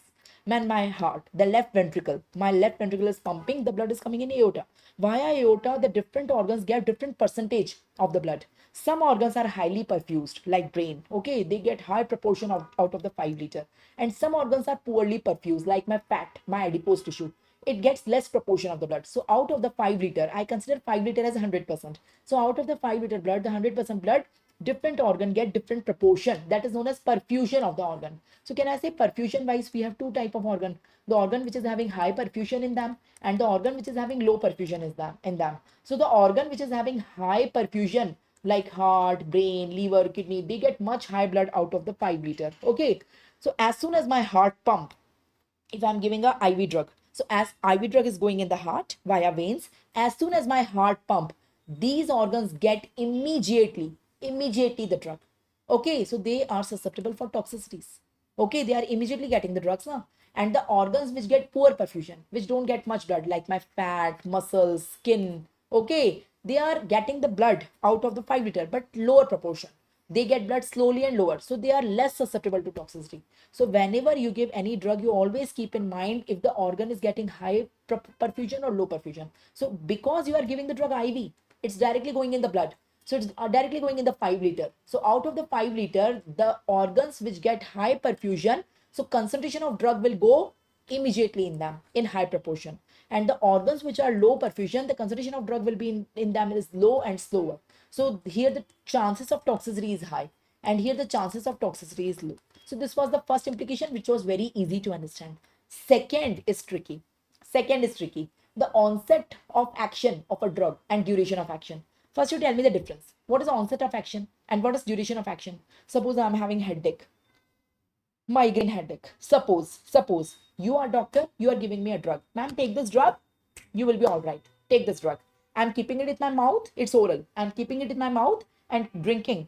man, my heart, the left ventricle, my left ventricle is pumping, the blood is coming in aorta. Via aorta, the different organs get different percentage of the blood. Some organs are highly perfused, like brain. Okay, they get high proportion out of the 5 liter. And some organs are poorly perfused, like my fat, my adipose tissue. It gets less proportion of the blood. So out of the 5 liter, I consider 5 liter as 100%. So out of the 5 liter blood, the 100% blood, different organ get different proportion. That is known as perfusion of the organ. So can I say perfusion wise, we have two type of organ: the organ which is having high perfusion in them, and the organ which is having low perfusion is them in them. So the organ which is having high perfusion, like heart, brain, liver, kidney, they get much high blood out of the 5 liter. Okay, so as soon as my heart pump, if I'm giving a IV drug, so as IV drug is going in the heart via veins, as soon as my heart pump, these organs get immediately the drug. Okay, so they are susceptible for toxicities. Okay, they are immediately getting the drugs now. And the organs which get poor perfusion, which don't get much blood, like my fat, muscles, skin, okay, they are getting the blood out of the 5 liter, but lower proportion. They get blood slowly and lower, so they are less susceptible to toxicity. So whenever you give any drug, you always keep in mind if the organ is getting high perfusion or low perfusion. So because you are giving the drug IV, it's directly going in the blood, so it's directly going in the 5 liter. So out of the 5 liter, the organs which get high perfusion, so concentration of drug will go immediately in them in high proportion. And the organs which are low perfusion, the concentration of drug will be in them is low and slower. So here the chances of toxicity is high, and here the chances of toxicity is low. So this was the first implication, which was very easy to understand. Second is tricky. Second is tricky. The onset of action of a drug and duration of action. First, you tell me the difference. What is onset of action and what is duration of action? Suppose I'm having headache, migraine headache. Suppose you are doctor, you are giving me a drug. Ma'am, take this drug, you will be all right. Take this drug. I'm keeping it in my mouth, it's oral. I'm keeping it in my mouth and drinking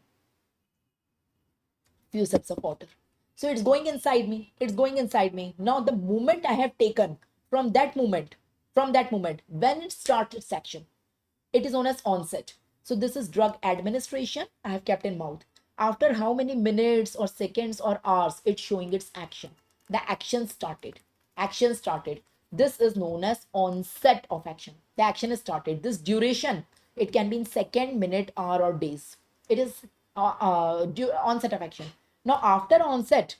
few sips of water. So it's going inside me. It's going inside me. Now the moment I have taken, from that moment, when it starts its action, it is known as onset. So this is drug administration I have kept in mouth. After how many minutes or seconds or hours it's showing its action. The action started. Action started. This is known as onset of action. The action is started. This duration, it can be in second, minute, hour, or days. It is onset of action. Now after onset,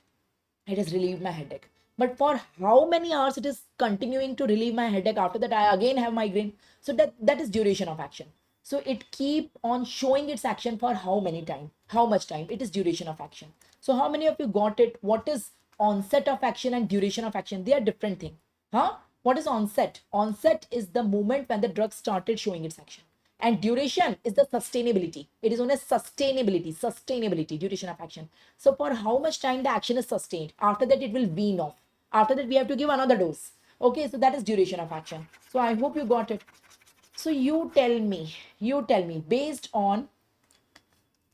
it has relieved my headache. But for how many hours it is continuing to relieve my headache? After that, I again have migraine. So that is duration of action. So it keep on showing its action for how many time? How much time? It is duration of action. So how many of you got it? What is onset of action and duration of action? They are different thing. Huh? What is onset? Onset is the moment when the drug started showing its action. And duration is the sustainability. It is known as sustainability, duration of action. So for how much time the action is sustained, after that it will wean off. After that we have to give another dose. Okay, so that is duration of action. So I hope you got it. So you tell me, based on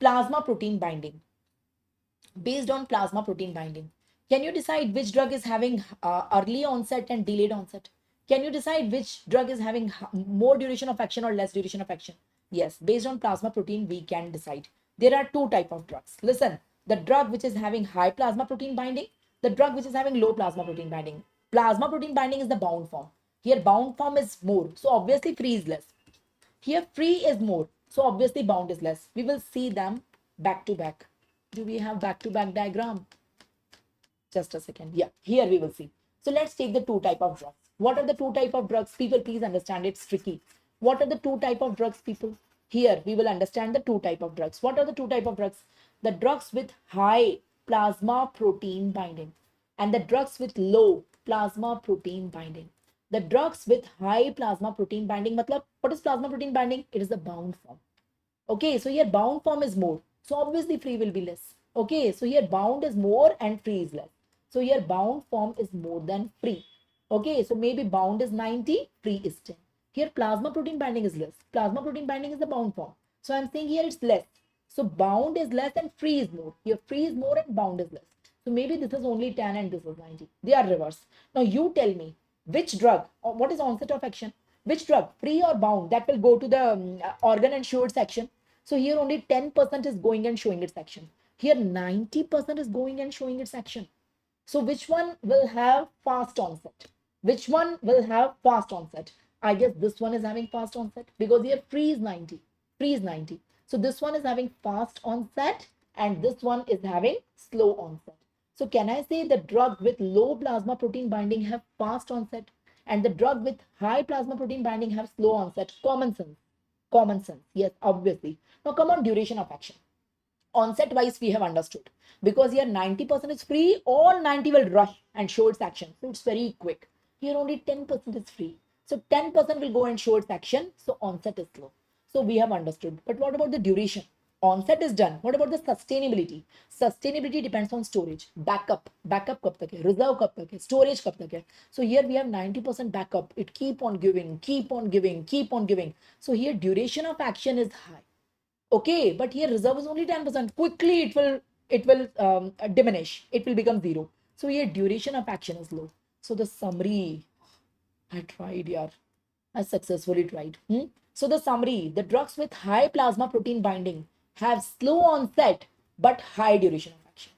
plasma protein binding, can you decide which drug is having early onset and delayed onset? Can you decide which drug is having more duration of action or less duration of action? Yes, based on plasma protein, we can decide. There are two type of drugs. Listen, the drug which is having high plasma protein binding, the drug which is having low plasma protein binding. Plasma protein binding is the bound form. Here bound form is more, so obviously free is less. Here free is more, so obviously bound is less. We will see them back to back. Do we have back to back diagram? Just a second. Yeah, here we will see. So let's take the two type of drugs. What are the two type of drugs? People, please understand, it's tricky. What are the two type of drugs, people? Here we will understand the two type of drugs. What are the two type of drugs? The drugs with high plasma protein binding and the drugs with low plasma protein binding. The drugs with high plasma protein binding, matlab, what is plasma protein binding? It is the bound form. Okay, so here bound form is more. So obviously free will be less. Okay, so here bound is more and free is less. So here bound form is more than free. Okay, so maybe bound is 90, free is 10. Here plasma protein binding is less. Plasma protein binding is the bound form. So I'm saying here it's less. So bound is less and free is more. Here free is more and bound is less. So maybe this is only 10 and this is 90. They are reversed. Now you tell me which drug or what is onset of action? Which drug, free or bound, that will go to the organ and show its action. So here only 10% is going and showing its action. Here 90% is going and showing its action. So which one will have fast onset? Which one will have fast onset? I guess this one is having fast onset because here free is 90. Free is 90. So this one is having fast onset and this one is having slow onset. So can I say the drug with low plasma protein binding have fast onset and the drug with high plasma protein binding have slow onset? Common sense. Common sense. Yes, obviously. Now come on duration of action. Onset wise we have understood because here 90% is free, all 90 will rush and show its action, so it's very quick. Here only 10% is free, so 10% will go and show its action, so onset is slow. So we have understood, but what about the duration? Onset is done. What about the sustainability? Sustainability depends on storage. Backup कब तक है, reserve कब तक है, storage कब तक है. So here we have 90% backup. It keep on giving, keep on giving, keep on giving. So here duration of action is high. Okay, but here reserve is only 10%. Quickly it will diminish. It will become zero. So here duration of action is low. So the summary, I tried, yeah. I successfully tried. So the summary, the drugs with high plasma protein binding have slow onset but high duration of action.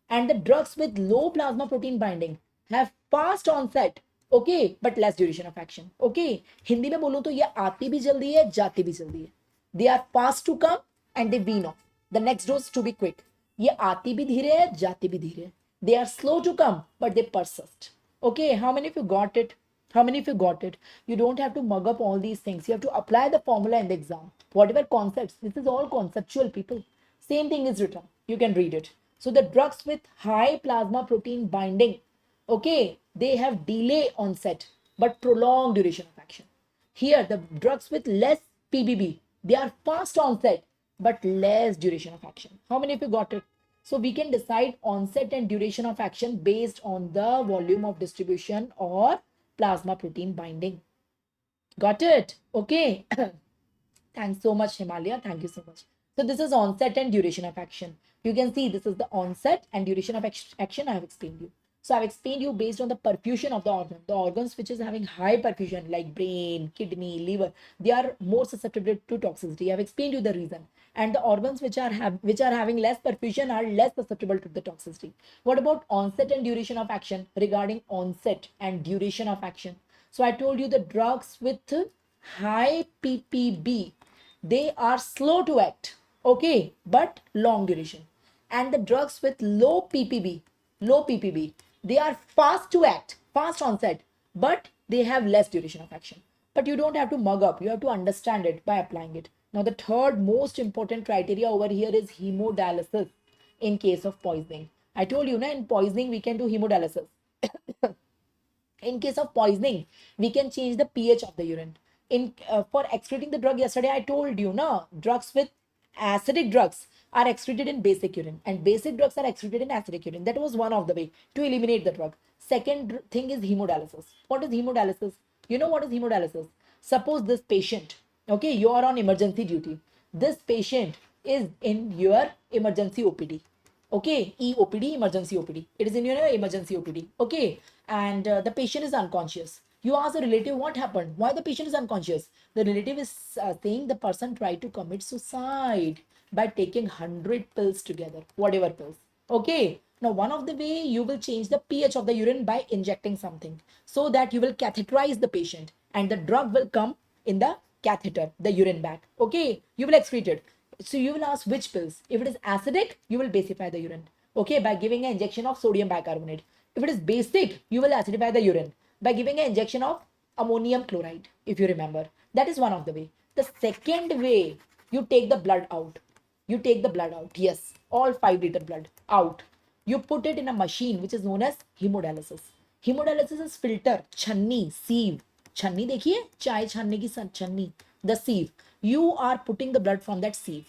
And the drugs with low plasma protein binding have fast onset, okay, but less duration of action. Okay, Hindi में बोलूं तो ये आती भी जल्दी है, जाती भी जल्दी है. They are fast to come and they wean off. The next dose to be quick. ये आती भी धीरे है, जाती भी धीरे है. They are slow to come, but they persist. Okay, how many of you got it? How many of you got it? You don't have to mug up all these things. You have to apply the formula in the exam. Whatever concepts, this is all conceptual, people. Same thing is written. You can read it. So the drugs with high plasma protein binding, okay, they have delay onset but prolonged duration of action. Here, the drugs with less PBB, they are fast onset but less duration of action. How many of you got it? So we can decide onset and duration of action based on the volume of distribution or plasma protein binding. Got it? Okay. Thanks so much, Himalaya. Thank you so much. So this is onset and duration of action. You can see this is the onset and duration of action I have explained you. So I've explained you based on the perfusion of the organ. The organs which is having high perfusion like brain, kidney, liver, they are more susceptible to toxicity. I've explained you the reason. And the organs which are having less perfusion are less susceptible to the toxicity. What about onset and duration of action? Regarding onset and duration of action. So I told you the drugs with high ppb, they are slow to act, okay, but long duration. And the drugs with low ppb, they are fast to act, fast onset, but they have less duration of action. But you don't have to mug up, you have to understand it by applying it. Now the third most important criteria over here is hemodialysis in case of poisoning. I told you, in poisoning we can do hemodialysis. In case of poisoning, we can change the pH of the urine. For excreting the drug, yesterday I told you, drugs with acidic drugs are excreted in basic urine and basic drugs are excreted in acidic urine. That was one of the way to eliminate the drug. Second thing is hemodialysis. What is hemodialysis? You know what is hemodialysis? Suppose this patient, okay, you are on emergency duty. This patient is in your emergency OPD. Okay, EOPD, emergency OPD. It is in your emergency OPD. Okay, and the patient is unconscious. You ask the relative what happened, why the patient is unconscious. The relative is saying the person tried to commit suicide by taking 100 pills together, whatever pills. Okay, now one of the way you will change the pH of the urine by injecting something so that you will catheterize the patient and the drug will come in the catheter, the urine bag. Okay, you will excrete it. So you will ask which pills. If it is acidic, you will basify the urine. Okay, by giving an injection of sodium bicarbonate. If it is basic, you will acidify the urine by giving an injection of ammonium chloride, if you remember. That is one of the way. The second way, you take the blood out. You take the blood out. Yes, all 5 liter blood out. You put it in a machine which is known as hemodialysis. Hemodialysis is filter, chhanni, sieve. Chhanni देखिए, चाय छानने की छन्नी, the sieve. You are putting the blood from that sieve.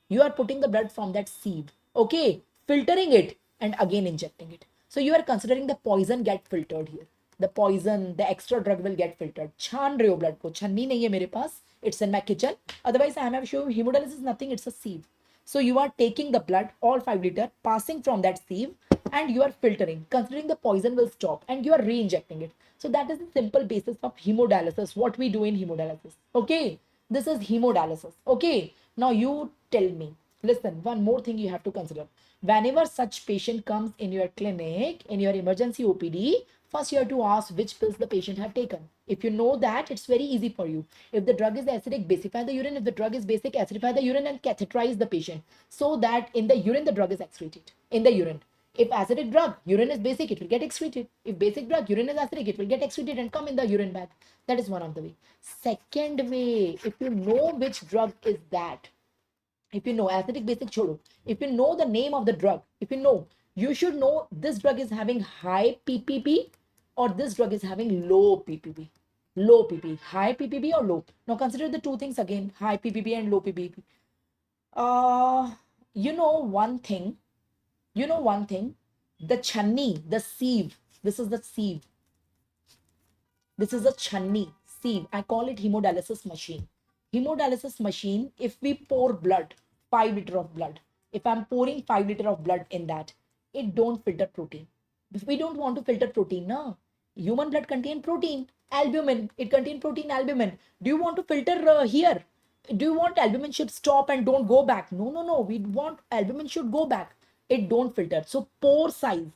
You are putting the blood from that sieve. Okay, filtering it and again injecting it. So you are considering the poison get filtered here. the poison, the extra drug will get filtered. छान रहे हो blood को, छन्नी नहीं है मेरे पास, it's in my kitchen. Otherwise, I am showing hemodialysis is nothing, it's a sieve. So you are taking the blood, all 5 liter, passing from that sieve, and you are filtering, considering the poison will stop, and you are re-injecting it. So that is the simple basis of hemodialysis, what we do in hemodialysis. Okay, this is hemodialysis. Okay, now you tell me, listen, one more thing you have to consider. Whenever such patient comes in your clinic, in your emergency OPD, first you have to ask which pills the patient have taken. If you know that, it's very easy for you. If the drug is acidic, basify the urine. If the drug is basic, acidify the urine and catheterize the patient so that in the urine the drug is excreted. In the urine. If acidic drug, urine is basic, it will get excreted. If basic drug, urine is acidic, it will get excreted and come in the urine bag. That is one of the way. Second way, if you know which drug is that, if you know acidic basic chodo, if you know the name of the drug, if you know, you should know this drug is having high ppb or this drug is having low ppb. Low pp, high ppb or low. Now consider the two things again, high ppb and low ppb. You know one thing, the channi, the sieve, this is the sieve, this is a channi sieve. I call it hemodialysis machine. Hemodialysis machine, if we pour blood, 5 liter of blood, if I'm pouring 5 liter of blood in that, it don't filter protein. If we don't want to filter protein, no. Human blood contain protein, albumin. It contain protein, albumin. Do you want to filter here? Do you want albumin should stop and don't go back? No, no, no. We want albumin should go back. It don't filter. So pore size,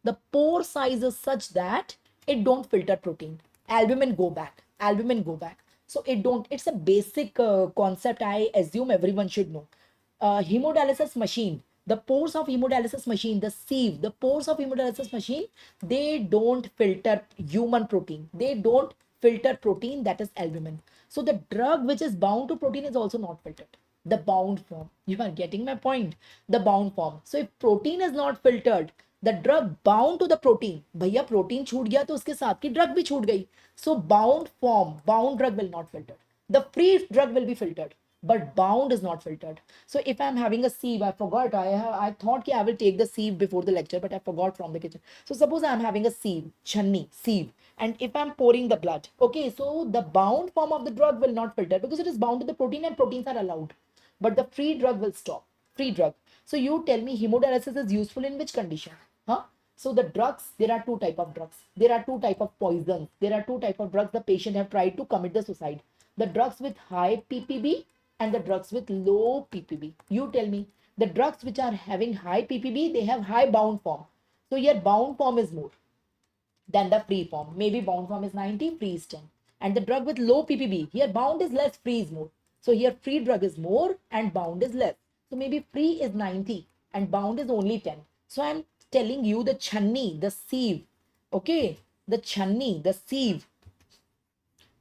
the pore size is such that it don't filter protein. Albumin go back. Albumin go back. So it don't. It's a basic concept. I assume everyone should know. Hemodialysis machine, the pores of hemodialysis machine, the sieve, the pores of hemodialysis machine, they don't filter human protein. They don't filter protein, that is albumin. So the drug which is bound to protein is also not filtered. The bound form. You are getting my point? The bound form. So if protein is not filtered, the drug bound to the protein, भैया protein छूट गया तो उसके साथ की drug भी छूट गई. So bound form, bound drug will not filter. The free drug will be filtered, but bound is not filtered. So if I'm having a sieve, I forgot, I thought I will take the sieve before the lecture, but I forgot from the kitchen. So suppose I'm having a sieve, channi, sieve, and if I'm pouring the blood, okay, so the bound form of the drug will not filter because it is bound to the protein and proteins are allowed. But the free drug will stop. Free drug. So you tell me hemodialysis is useful in which condition? Huh? So the drugs, there are two type of drugs. There are two type of poisons. There are two type of drugs the patient have tried to commit the suicide. The drugs with high ppb and the drugs with low ppb. You tell me, the drugs which are having high ppb, they have high bound form. So your bound form is more than the free form. Maybe bound form is 90, free is 10. And the drug with low ppb, here bound is less, free is more. So here free drug is more and bound is less. So maybe free is 90 and bound is only 10. So I'm telling you the channi, the sieve, okay, the channi, the sieve,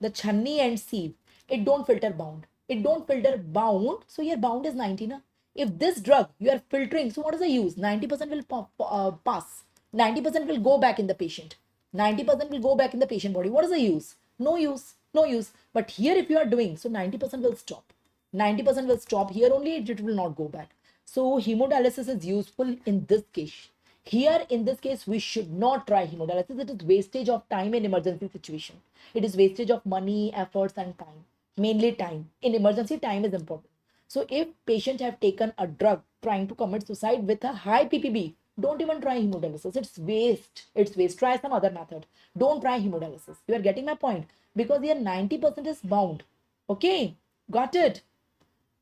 the channi and sieve, it don't filter bound. It don't filter bound. So here bound is 90 na. If this drug you are filtering, so what is the use? 90% will pass. 90% will go back in the patient. 90% will go back in the patient body. What is the use? No use. No use. But here if you are doing, so 90% will stop. 90% will stop. Here only it will not go back. So hemodialysis is useful in this case. Here in this case, we should not try hemodialysis. It is wastage of time in emergency situation. It is wastage of money, efforts and time. Mainly time. In emergency, time is important. So if patient have taken a drug trying to commit suicide with a high ppb, don't even try hemodialysis. It's waste. It's waste. Try some other method. Don't try hemodialysis. You are getting my point? Because here 90% is bound. Okay, got it?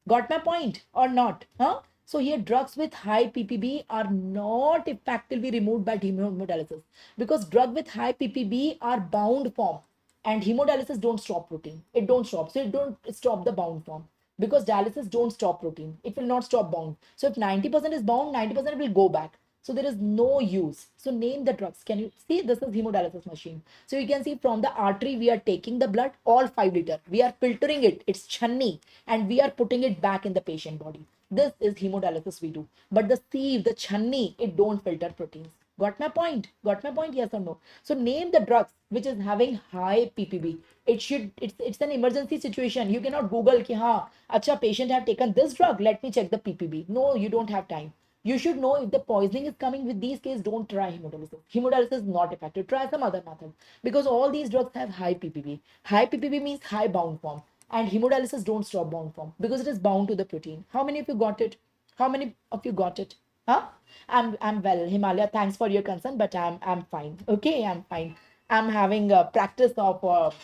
Got my point or not? Huh? So here drugs with high ppb are not effectively removed by hemodialysis because drug with high ppb are bound form and hemodialysis don't stop protein. It don't stop. So it don't stop the bound form because dialysis don't stop protein. It will not stop bound. So if 90% is bound, 90% will go back. So there is no use. So name the drugs. Can you see? This is hemodialysis machine. So you can see from the artery, we are taking the blood, all 5 liter. We are filtering it. It's channi. And we are putting it back in the patient body. This is hemodialysis we do. But the sieve, the channi, it don't filter proteins. Got my point? Got my point? Yes or no? So name the drugs which is having high ppb. It's an emergency situation. You cannot Google ki ha, acha patient have taken this drug. Let me check the ppb. No, you don't have time. You should know if the poisoning is coming with these cases, don't try hemodialysis. Hemodialysis is not effective. Try some other method because all these drugs have high ppb. High ppb means high bound form, and hemodialysis don't stop bound form because it is bound to the protein. How many of you got it? How many of you got it? Huh? I'm well, Himalaya. Thanks for your concern, but I'm fine. Okay, I'm fine. I'm having a practice of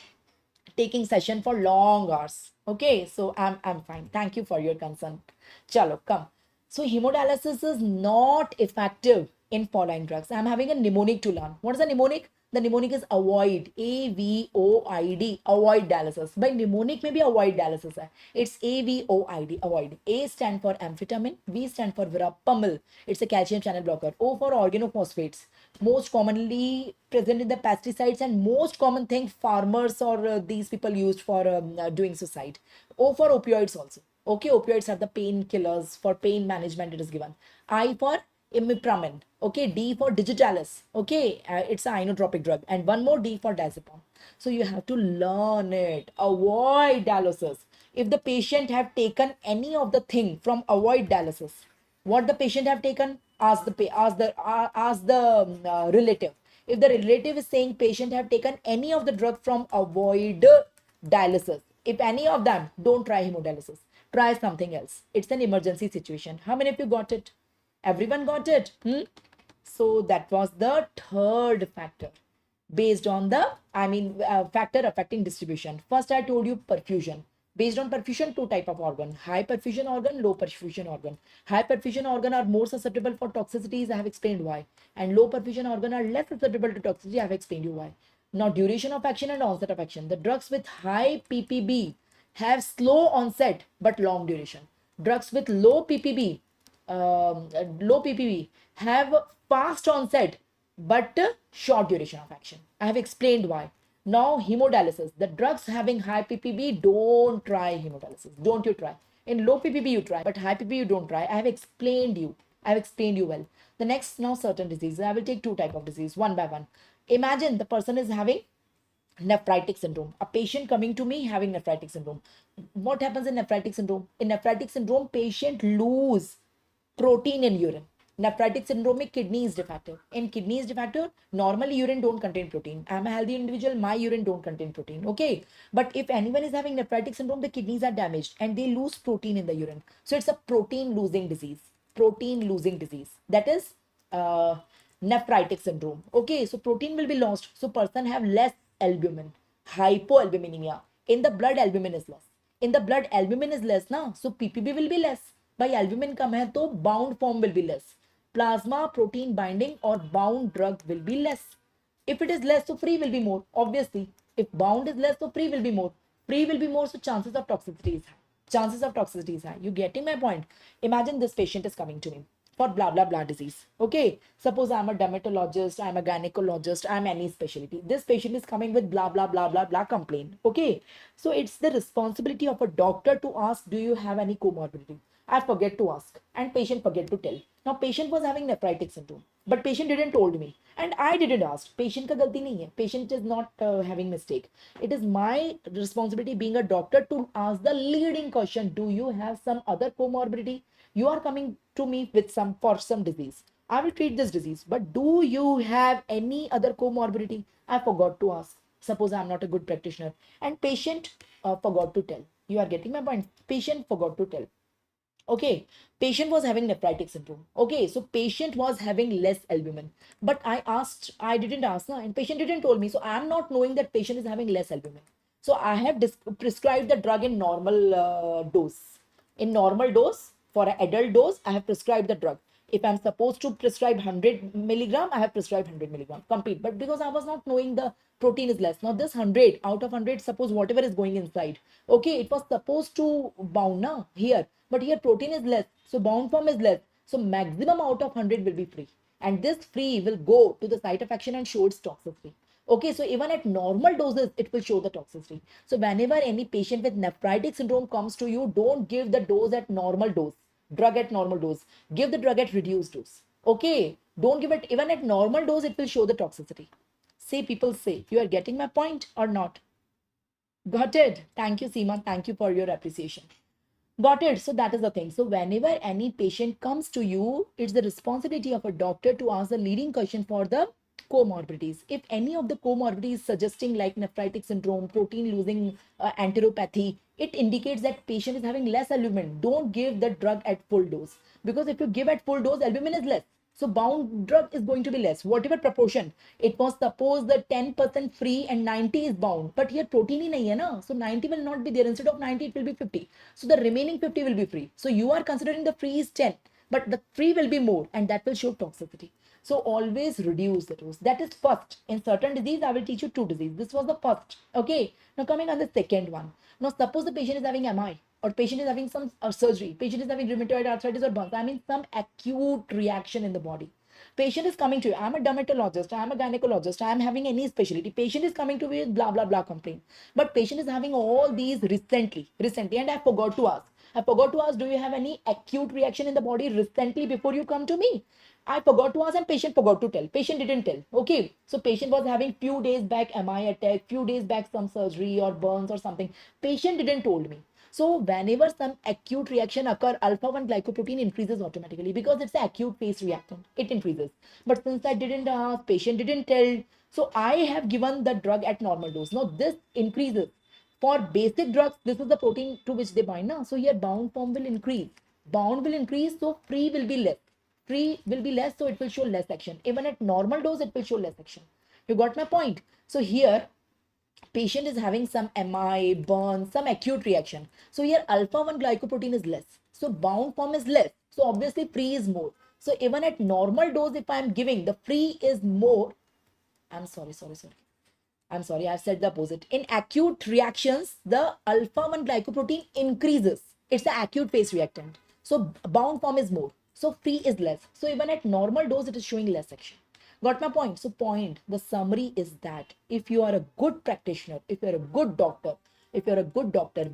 taking session for long hours. Okay, so I'm fine. Thank you for your concern. Chalo, come. So hemodialysis is not effective in following drugs. I'm having a mnemonic to learn. What is the mnemonic? The mnemonic is avoid. AVOID. Avoid dialysis. By mnemonic maybe avoid dialysis. It's AVOID. Avoid. A stand for amphetamine. V stand for verapamil. It's a calcium channel blocker. O for organophosphates. Most commonly present in the pesticides, and most common thing farmers or these people used for doing suicide. O for opioids also. Okay, opioids are the painkillers. For pain management it is given. I for imipramine. Okay, D for digitalis. Okay, it's an inotropic drug. And one more, D for diazepam. So you have to learn it. Avoid dialysis. If the patient have taken any of the thing from avoid dialysis, what the patient have taken, ask the relative. If the relative is saying patient have taken any of the drug from avoid dialysis, if any of them, don't try hemodialysis, try something else. It's an emergency situation. How many of you got it? Everyone got it? So that was the third factor based on the, factor affecting distribution. First I told you perfusion. Based on perfusion, two type of organ: high perfusion organ, low perfusion organ. High perfusion organ are more susceptible for toxicities. I have explained why. And low perfusion organ are less susceptible to toxicity. I have explained you why. Now duration of action and onset of action. The drugs with high ppb have slow onset but long duration. Drugs with low ppb have fast onset but short duration of action. I have explained why. Now hemodialysis, the drugs having high ppb, don't try hemodialysis. Don't you try. In low ppb you try, but high ppb you don't try. I have explained you. I have explained you well. The next, now certain diseases. I will take two type of disease one by one. Imagine the person is having nephritic syndrome. A patient coming to me having nephritic syndrome. What happens in nephritic syndrome? In nephritic syndrome, patient lose protein in urine. Nephritic syndrome में kidney is defective. In kidney is defective, normally urine don't contain protein. I'm a healthy individual, my urine don't contain protein. Okay. But if anyone is having nephritic syndrome, the kidneys are damaged and they lose protein in the urine. So it's a protein losing disease. Protein losing disease. That is uh, nephritic syndrome. Okay. So protein will be lost. So person have less albumin. Hypoalbuminemia. In the blood, albumin is less. In the blood, albumin is less now. So ppb will be less. By albumin कम है तो bound form will be less. Plasma protein binding or bound drug will be less. If it is less, so free will be more. Obviously, if bound is less, so free will be more. Free will be more, so chances of toxicity is high. Chances of toxicity is high. You getting my point? Imagine this patient is coming to me for blah blah blah disease. Okay, suppose I'm a dermatologist, I'm a gynecologist, I'm any specialty. This patient is coming with blah blah blah blah blah complaint. Okay, so it's the responsibility of a doctor to ask, do you have any comorbidity? I forget to ask, and patient forget to tell. Now patient was having nephritic syndrome, but patient didn't told me, and I didn't ask. Patient का गलती नहीं है. Patient is not having mistake. It is my responsibility being a doctor to ask the leading question: do you have some other comorbidity? You are coming to me with some disease. I will treat this disease, but do you have any other comorbidity? I forgot to ask. Suppose I am not a good practitioner, and patient forgot to tell. You are getting my point. Patient forgot to tell. Okay, patient was having nephritic syndrome. Okay, so patient was having less albumin, but I didn't ask na, and patient didn't told me, so I am not knowing that patient is having less albumin. So I have prescribed the drug in normal dose. In normal dose, for an adult dose, I have prescribed the drug. If I'm supposed to prescribe 100 milligram, I have prescribed 100 milligram complete. But because I was not knowing the protein is less. Now this 100 out of 100, suppose whatever is going inside. Okay, it was supposed to bound now here, but here protein is less. So bound form is less. So maximum out of 100 will be free. And this free will go to the site of action and show its toxicity. Okay, so even at normal doses, it will show the toxicity. So whenever any patient with nephritic syndrome comes to you, don't give the dose at normal dose. Drug at normal dose. Give the drug at reduced dose. Okay, don't give it even at normal dose, it will show the toxicity. Say, people say, you are getting my point or not? Got it? Thank you, Seema. Thank you for your appreciation. Got it? So that is the thing. So whenever any patient comes to you, it's the responsibility of a doctor to ask the leading question for the comorbidities. If any of the comorbidities suggesting like nephritic syndrome, protein losing enteropathy, it indicates that patient is having less albumin. Don't give the drug at full dose, because if you give at full dose, albumin is less. So bound drug is going to be less, whatever proportion. It was suppose the 10% free and 90 is bound, but here protein ही नहीं है ना, so 90 will not be there. Instead of 90, it will be 50. So the remaining 50 will be free. So you are considering the free is 10, but the free will be more, and that will show toxicity. So always reduce the dose. That is first. In certain disease, I will teach you two disease. This was the first. Okay. Now coming on the second one. Now suppose the patient is having MI, or patient is having some surgery, patient is having rheumatoid arthritis or burns, I mean some acute reaction in the body. Patient is coming to you, I'm a dermatologist, I'm a gynecologist, I'm having any specialty. Patient is coming to me with blah blah blah complaint, but patient is having all these recently, and I forgot to ask. Do you have any acute reaction in the body recently before you come to me? I forgot to ask, and patient forgot to tell. Patient didn't tell. Okay. So patient was having few days back MI attack, few days back some surgery or burns or something. Patient didn't told me. So whenever some acute reaction occur, alpha-1 glycoprotein increases automatically because it's an acute phase reactant. It increases. But since I didn't ask, patient didn't tell, so I have given the drug at normal dose. Now this increases. For basic drugs, this is the protein to which they bind now. So here bound form will increase. Bound will increase, so free will be less. Free will be less, so it will show less action. Even at normal dose, it will show less action. You got my point? So here, patient is having some MI, burn, some acute reaction. So here alpha-1 glycoprotein is less. So bound form is less. So obviously free is more. So even at normal dose, if I am giving, the free is more. I'm sorry. I've said the opposite. In acute reactions, the alpha-1 glycoprotein increases. It's the acute phase reactant. So bound form is more. So free is less. So even at normal dose, it is showing less action. Got my point? So the summary is that if you are a good practitioner, if you're a good doctor,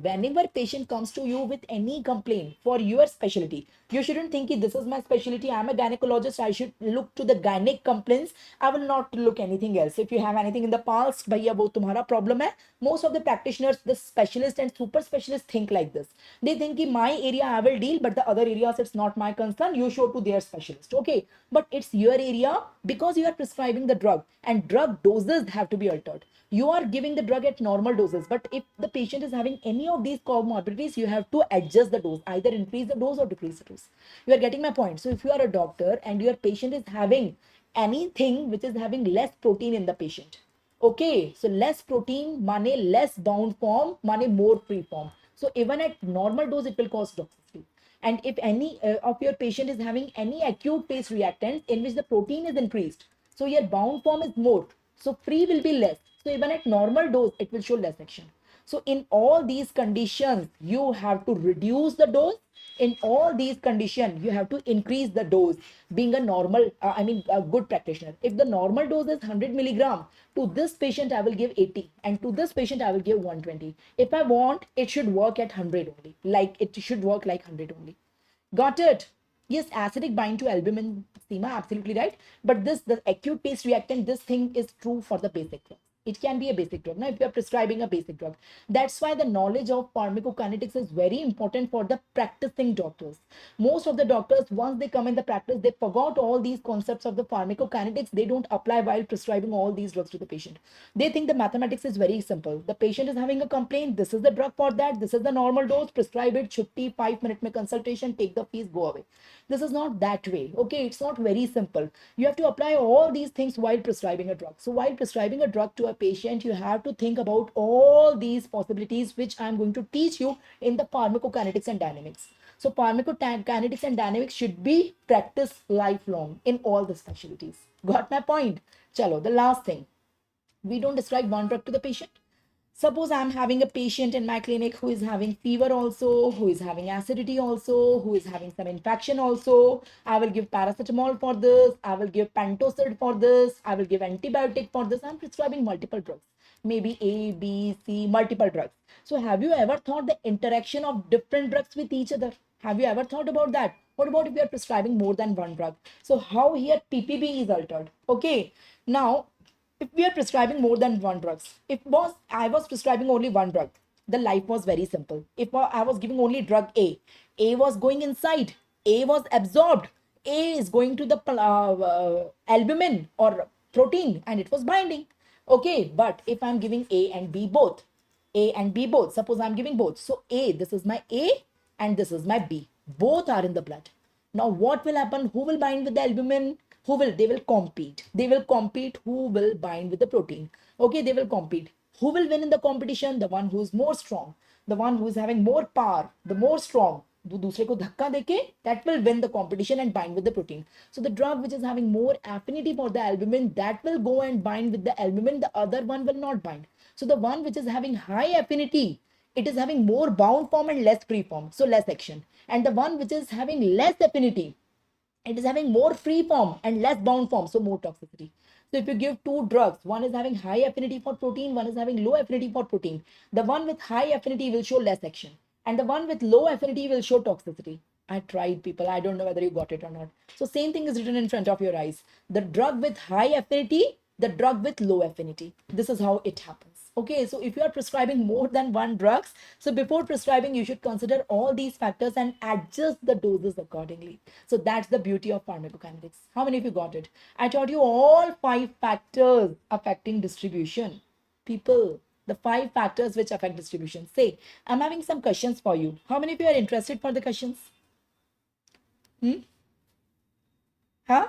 whenever patient comes to you with any complaint for your specialty, you shouldn't think this is my specialty, I'm a gynecologist, I should look to the gynec complaints, I will not look anything else. If you have anything in the past, bhaiya wo tumhara problem hai. Most of the practitioners, the specialists and super specialists think like this. They think ki my area I will deal, but the other areas it's not my concern, you show to their specialist. Okay, but it's your area because you are prescribing the drug, and drug doses have to be altered. You are giving the drug at normal doses, but if the patient is having any of these comorbidities, you have to adjust the dose, either increase the dose or decrease the dose. You are getting my point? So if you are a doctor and your patient is having anything which is having less protein in the patient, okay, so less protein mane less bound form mane more free form. So even at normal dose, it will cause toxicity. And if any of your patient is having any acute phase reactant in which the protein is increased, so your bound form is more, so free will be less. So even at normal dose, it will show less action. So in all these conditions, you have to reduce the dose. In all these conditions, you have to increase the dose. Being a normal, a good practitioner. If the normal dose is 100 milligram, to this patient I will give 80, and to this patient I will give 120. If I want, it should work at 100 only. Like it should work like 100 only. Got it? Yes, acidic bind to albumin, Seema, absolutely right. But the acute phase reactant, this thing is true for the basic drug. It can be a basic drug. Now, if you are prescribing a basic drug, that's why the knowledge of pharmacokinetics is very important for the practicing doctors. Most of the doctors, once they come in the practice, they forgot all these concepts of the pharmacokinetics. They don't apply while prescribing all these drugs to the patient. They think the mathematics is very simple. The patient is having a complaint. This is the drug for that. This is the normal dose. Prescribe it. Chutti, 5 minute mein consultation. Take the fees. Go away. This is not that way. Okay, it's not very simple. You have to apply all these things while prescribing a drug. So while prescribing a drug to a patient, you have to think about all these possibilities which I'm going to teach you in the pharmacokinetics and dynamics. So pharmacokinetics and dynamics should be practiced lifelong in all the specialties. Got my point? Chalo, the last thing. We don't describe one drug to the patient. Suppose I'm having a patient in my clinic who is having fever also, who is having acidity also, who is having some infection also. I will give paracetamol for this. I will give Pantocid for this. I will give antibiotic for this. I'm prescribing multiple drugs. Maybe A, B, C, multiple drugs. So have you ever thought the interaction of different drugs with each other? Have you ever thought about that? What about if you are prescribing more than one drug? So how here PPB is altered? Okay. Now, if we are prescribing more than one drugs, if I was prescribing only one drug, the life was very simple. If I was giving only drug A was going inside, A was absorbed, A is going to the albumin or protein and it was binding. Okay, but if I'm giving A and B both, A and B both, suppose I'm giving both. So A, this is my A and this is my B. Both are in the blood. Now what will happen? Who will bind with the albumin? They will compete. They will compete who will bind with the protein. Okay, they will compete. Who will win in the competition? The one who is more strong, the one who is having more power, the more strong. दूसरे को धक्का देके that will win the competition and bind with the protein. So the drug which is having more affinity for the albumin, that will go and bind with the albumin, the other one will not bind. So the one which is having high affinity, it is having more bound form and less free form, so less action. And the one which is having less affinity, it is having more free form and less bound form, so more toxicity. So if you give two drugs, one is having high affinity for protein, one is having low affinity for protein, the one with high affinity will show less action and the one with low affinity will show toxicity. I tried, people, I don't know whether you got it or not. So same thing is written in front of your eyes. The drug with high affinity, the drug with low affinity. This is how it happens. Okay, so if you are prescribing more than one drugs, so before prescribing, you should consider all these factors and adjust the doses accordingly. So that's the beauty of pharmacokinetics. How many of you got it? I taught you all 5 factors affecting distribution. People, the 5 factors which affect distribution. Say, I'm having some questions for you. How many of you are interested for the questions? Huh?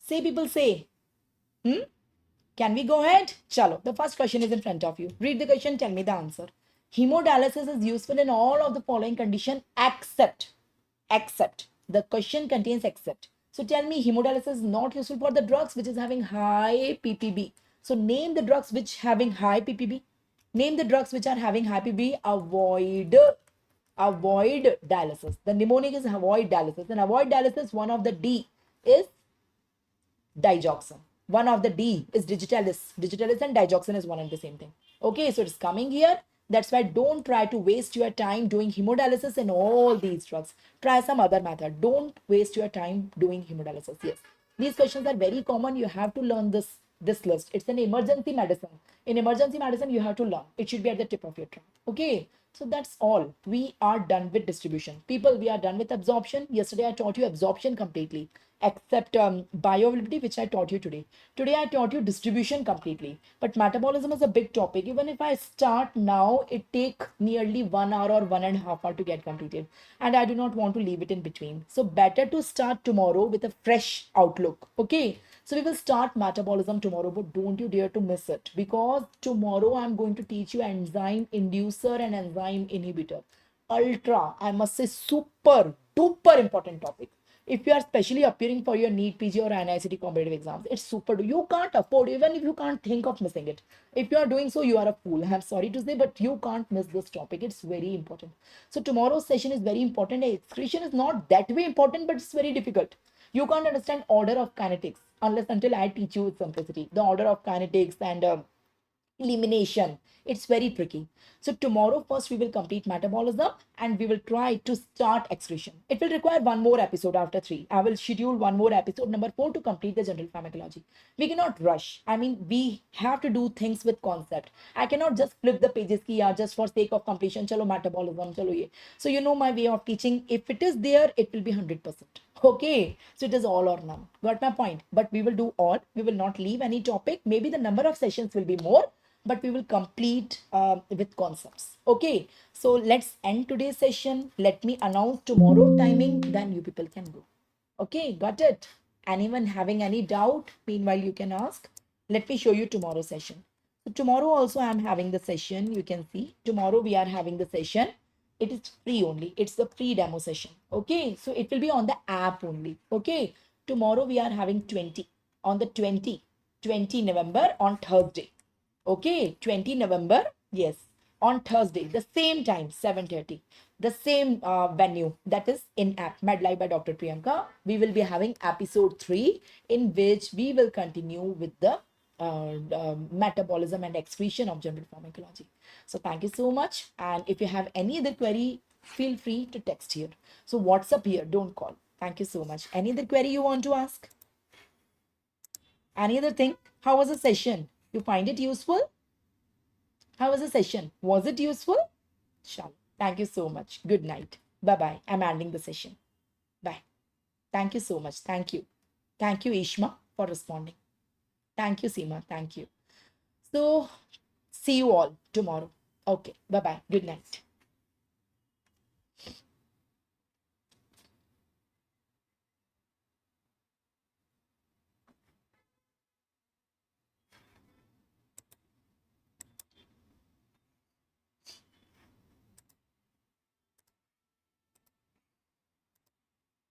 Say, people, say. Can we go ahead? Chalo, the first question is in front of you. Read the question, tell me the answer. Hemodialysis is useful in all of the following conditions except. The question contains except. So tell me, hemodialysis is not useful for the drugs which is having high ppb. So name the drugs which having high ppb. Name the drugs which are having high ppb. Avoid dialysis. The mnemonic is avoid dialysis. And avoid dialysis, one of the D is digoxin. One of the D is digitalis. Digitalis and digoxin is one and the same thing. Okay, so it's coming here. That's why don't try to waste your time doing hemodialysis and all these drugs. Try some other method. Don't waste your time doing hemodialysis. Yes, these questions are very common. You have to learn this list. It's an emergency medicine. In emergency medicine, you have to learn. It should be at the tip of your tongue. Okay. So that's all. We are done with distribution. People, we are done with absorption. Yesterday, I taught you absorption completely, except bioavailability, which I taught you today. Today, I taught you distribution completely. But metabolism is a big topic. Even if I start now, it takes nearly 1 hour or 1.5 hours to get completed. And I do not want to leave it in between. So better to start tomorrow with a fresh outlook. Okay. So we will start metabolism tomorrow, but don't you dare to miss it, because tomorrow I'm going to teach you enzyme inducer and enzyme inhibitor. Ultra, I must say, super duper important topic. If you are specially appearing for your NEET PG or NICT competitive exams, it's super. You can't afford, even if you can't think of missing it. If you are doing so, you are a fool. I'm sorry to say, but you can't miss this topic. It's very important. So tomorrow's session is very important. Excretion is not that way important, but it's very difficult. You can't understand order of kinetics unless until I teach you with simplicity. The order of kinetics and elimination. It's very tricky. So tomorrow first we will complete metabolism and we will try to start excretion. It will require one more episode after 3. I will schedule one more episode, number 4, to complete the general pharmacology. We cannot rush. I mean, we have to do things with concept. I cannot just flip the pages ki yaar, just for sake of completion. Chalo metabolism, chalo ye. So you know my way of teaching. If it is there, it will be 100%. Okay, so it is all or none. Got my point? But we will do all. We will not leave any topic. Maybe the number of sessions will be more, but we will complete with concepts. Okay, so let's end today's session. Let me announce tomorrow timing, then you people can go. Okay, got it? Anyone having any doubt? Meanwhile, you can ask. Let me show you tomorrow's session. So tomorrow also I'm having the session. You can see tomorrow we are having the session. It is free only. It's the free demo session. Okay, so it will be on the app only. Okay, tomorrow we are having 20 on the 20 November on Thursday. Okay, 20 November, yes, on Thursday, the same time, 7:30, the same venue, that is in app, MedLife by Dr. Priyanka. We will be having episode 3, in which we will continue with the metabolism and excretion of general pharmacology. So thank you so much. And if you have any other query, feel free to text here. So WhatsApp here, don't call. Thank you so much. Any other query you want to ask? Any other thing? How was the session? You find it useful? How was the session? Was it useful? Sure. Thank you so much. Good night. Bye bye. I'm ending the session. Bye. Thank you so much. Thank you. Thank you, Ishma, for responding. Thank you, Seema. Thank you. So, see you all tomorrow. Okay. Bye bye. Good night.